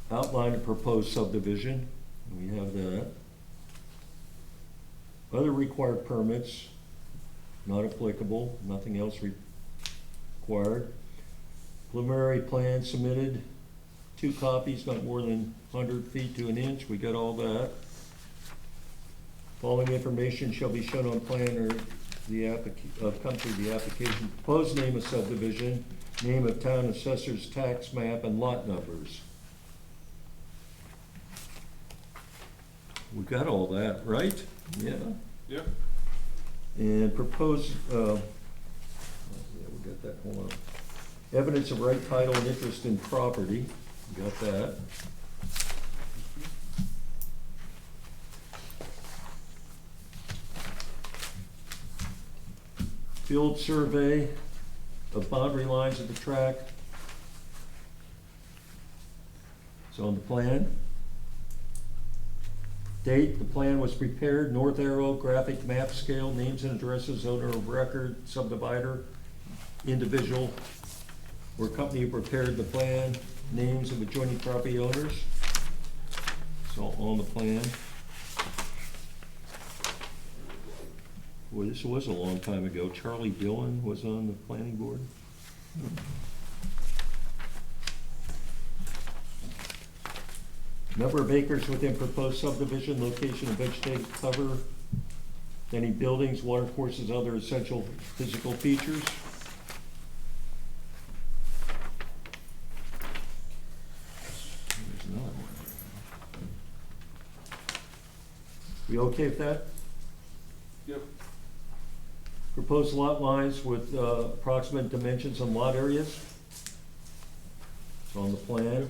Outline of proposed subdivision, we have that. Other required permits, not applicable, nothing else required. Preliminary plan submitted, 2 copies, not more than 100 feet to an inch, we got all that. Following information shall be shown on plan or the country, the application, proposed name of subdivision, name of town assessor's tax map, and lot numbers. We got all that, right? Yeah. Yep. And proposed, yeah, we got that, hold on. Evidence of right title and interest in property, got that. Field survey of boundary lines of the tract. It's on the plan. Date, the plan was prepared, north arrow, graphic map scale, names and addresses, owner of record, subdivider, individual, or company who prepared the plan, names of adjoining property owners. It's all on the plan. Boy, this was a long time ago. Charlie Dillon was on the planning board. Number of acres within proposed subdivision, location of vegetative cover, any buildings, water courses, other essential physical features. There's another one. We okay with that? Yep. Proposed lot lines with approximate dimensions and lot areas. It's on the plan.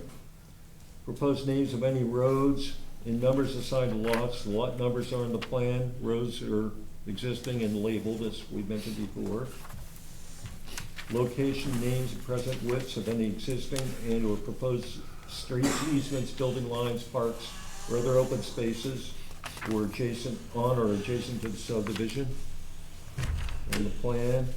Proposed names of any roads and numbers assigned to lots. The lot numbers are in the plan. Roads are existing and labeled, as we mentioned before. Location, names, and present widths of any existing and or proposed streets, easements, building lines, parks, or other open spaces or adjacent, on or adjacent to the subdivision. On the plan,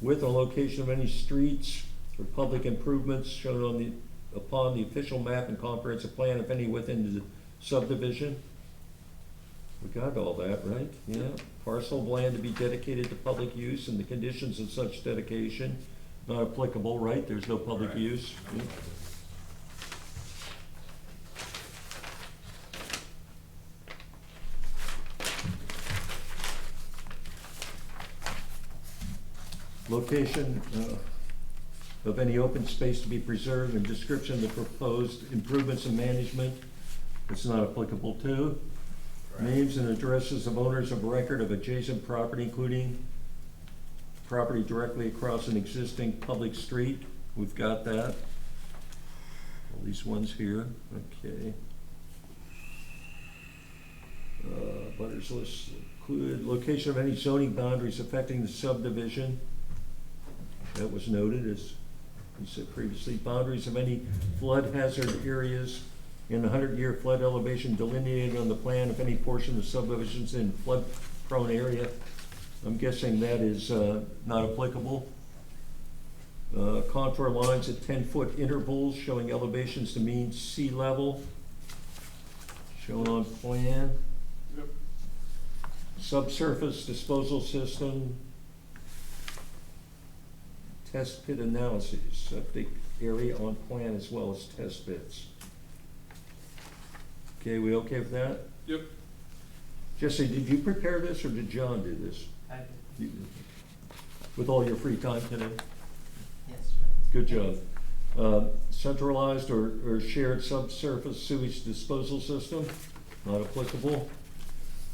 width or location of any streets or public improvements shown on the, upon the official map and comprehensive plan, if any within the subdivision. We got all that, right? Yeah. Parcel of land to be dedicated to public use and the conditions of such dedication, not applicable, right? There's no public Right. use. Yeah. Location of any open space to be preserved and description of the proposed improvements and management, it's not applicable to. Correct. Names and addresses of owners of record of adjacent property, including property directly across an existing public street, we've got that. All these ones here, okay. Butters list included, location of any zoning boundaries affecting the subdivision. That was noted, as we said previously. Boundaries of any flood hazard areas in the 100-year flood elevation delineated on the plan if any portion of the subdivisions in flood-prone area. I'm guessing that is not applicable. Contour lines at 10-foot intervals showing elevations to mean sea level, shown on plan. Yep. Subsurface disposal system, test pit analyses, septic area on plan as well as test pits. Okay, we okay with that? Yep. Jesse, did you prepare this or did John do this? I did. You did. with all your free time today? Yes. Good job. Centralized or shared subsurface sewage disposal system, not applicable.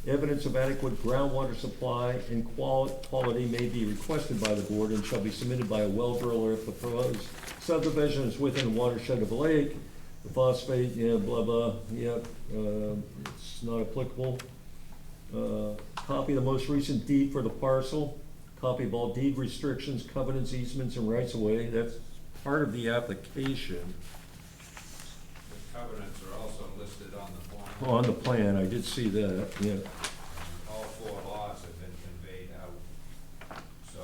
Evidence of adequate groundwater supply and quality may be requested by the board and shall be submitted by a well driller if the proposed subdivision is within the watershed of a lake. The phosphate, yeah, blah, blah, yep, it's not applicable. Copy the most recent deed for the parcel. Copy of all deed restrictions, covenants, easements, and rights of way. That's part of the application. The covenants are also listed on the plan. On the plan, I did see that, yeah. All 4 lots have been conveyed out, so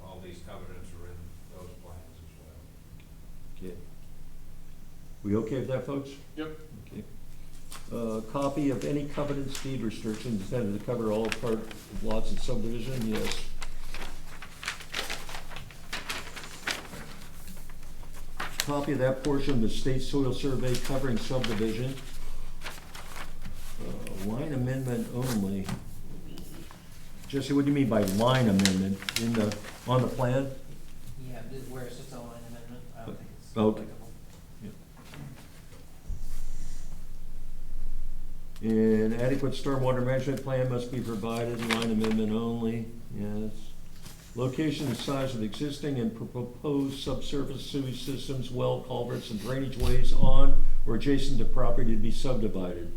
all these covenants are in those plans as well. Okay. We okay with that, folks? Yep. Okay. Copy of any covenants, deed restrictions intended to cover all part of lots and subdivision, yes. Copy of that portion of the state soil survey covering subdivision. Line amendment only. Jesse, what do you mean by line amendment on the plan? Yeah, where it's just a line amendment, I don't think it's Okay. applicable. An adequate stormwater management plan must be provided, line amendment only, yes. Location and size of existing and proposed subsurface sewage systems, well culverts, and drainage ways on or adjacent to property to be subdivided.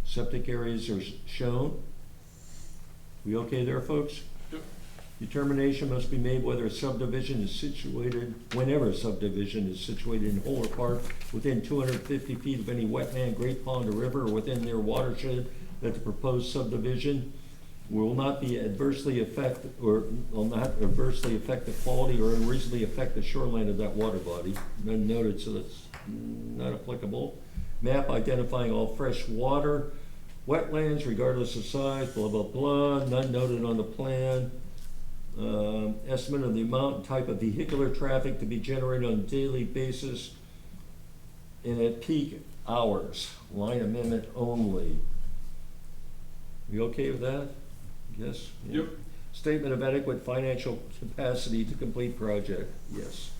Septic areas are shown. We okay there, folks? Yep. Determination must be made whether a subdivision is situated, whenever a subdivision is situated in whole or part within 250 feet of any wetland, great pond, or river, or within their watershed, that the proposed subdivision will not be adversely affect, or will not adversely affect the quality or unreasonably affect the shoreline of that water body. None noted, so that's not applicable. Map identifying all fresh water, wetlands regardless of size, blah, blah, blah, none noted on the plan. Estimate of the amount and type of vehicular traffic to be generated on a daily basis and at peak hours, line amendment only. We okay with that? Yes? Yeah. Yep. Statement of adequate financial capacity to complete project, yes.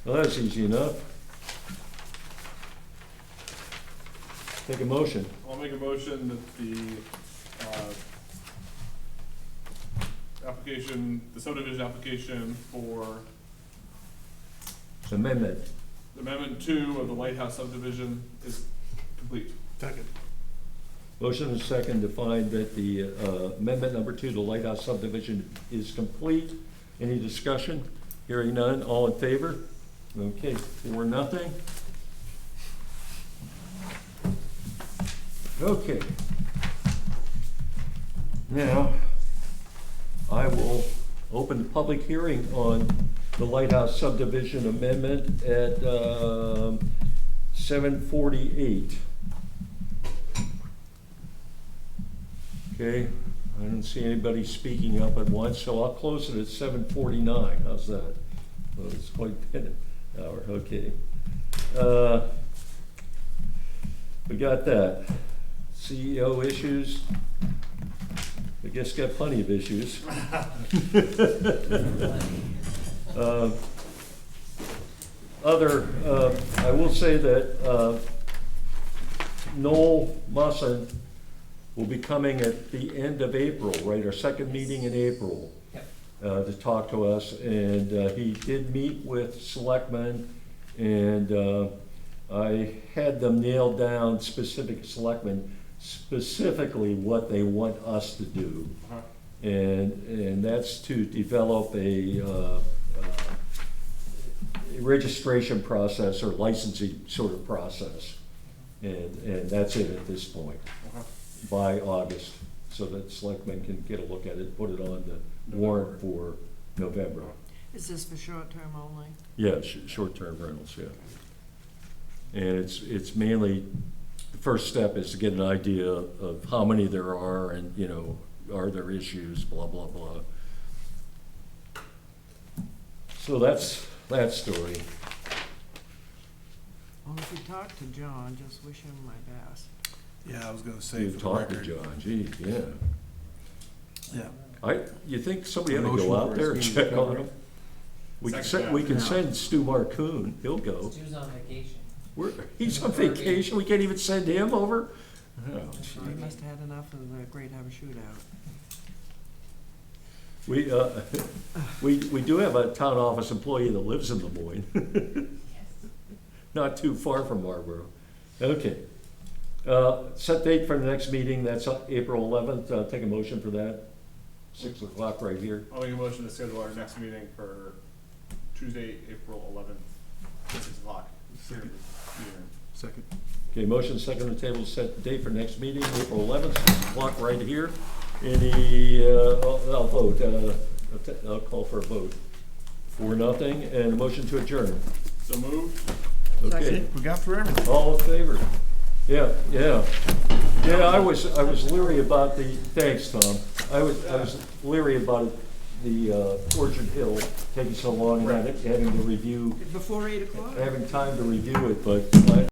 Well, that's easy enough. Take a motion. I'll make a motion that the subdivision application for Amendment. Amendment 2 of the Lighthouse subdivision is complete. Second. Motion and second to find that the amendment number 2, the Lighthouse subdivision, is complete. Any discussion? Hearing none, all in favor? Okay, 4-0. Okay. Now, I will open the public hearing on the Lighthouse subdivision amendment at 7:48. Okay, I don't see anybody speaking up at once, so I'll close it at 7:49. How's that? Well, it's quite an hour, okay. We got that. CEO issues. I guess got plenty of issues. I will say that Noel Musson will be coming at the end of April, right, our second meeting in April, Yep. to talk to us, and he did meet with selectmen, and I had them nail down specific selectmen, specifically what they want us to do. Uh-huh. And that's to develop a registration process or licensing sort of process. And that's it at this point, Uh-huh. by August, so that selectmen can get a look at it, put it on the warrant for November. Is this for short-term only? Yeah, short-term rentals, yeah. And it's mainly, the first step is to get an idea of how many there are and, you know, are there issues, blah, blah, blah. So that's that story. Well, if you talk to John, just wish him my best. Yeah, I was gonna say You for the talked to record. John, gee, yeah. Yeah. You think somebody ought to Motion go out for there and Steve's check on recovery. him? We can Second send, we can that. send Stu Marcoon, he'll go. Stu's on vacation. He's on vacation, we can't even send him over? Oh, They must have had enough of the Great Have a Shootout. We do have a town office employee that lives in Des Moines. Not too far from Marlboro. Okay. Set date for the next meeting, that's April 11th. Take a motion for that. 6 o'clock right here. I'll make a motion to schedule our next meeting for Tuesday, April 11th, 6 o'clock. Here in the meeting room. Second. Okay, motion second on the table, to set the date for next meeting, April 11th, 6 o'clock right here. Any, I'll vote, I'll call for a vote. 4-0, and a motion to adjourn. So moved. Okay, We got through everything. all in favor? Yeah, yeah. Yeah, I was leery about the, thanks, Tom. I was leery about the Orchard Hill taking so long, and having to review, Before 8 o'clock? having time to review it, but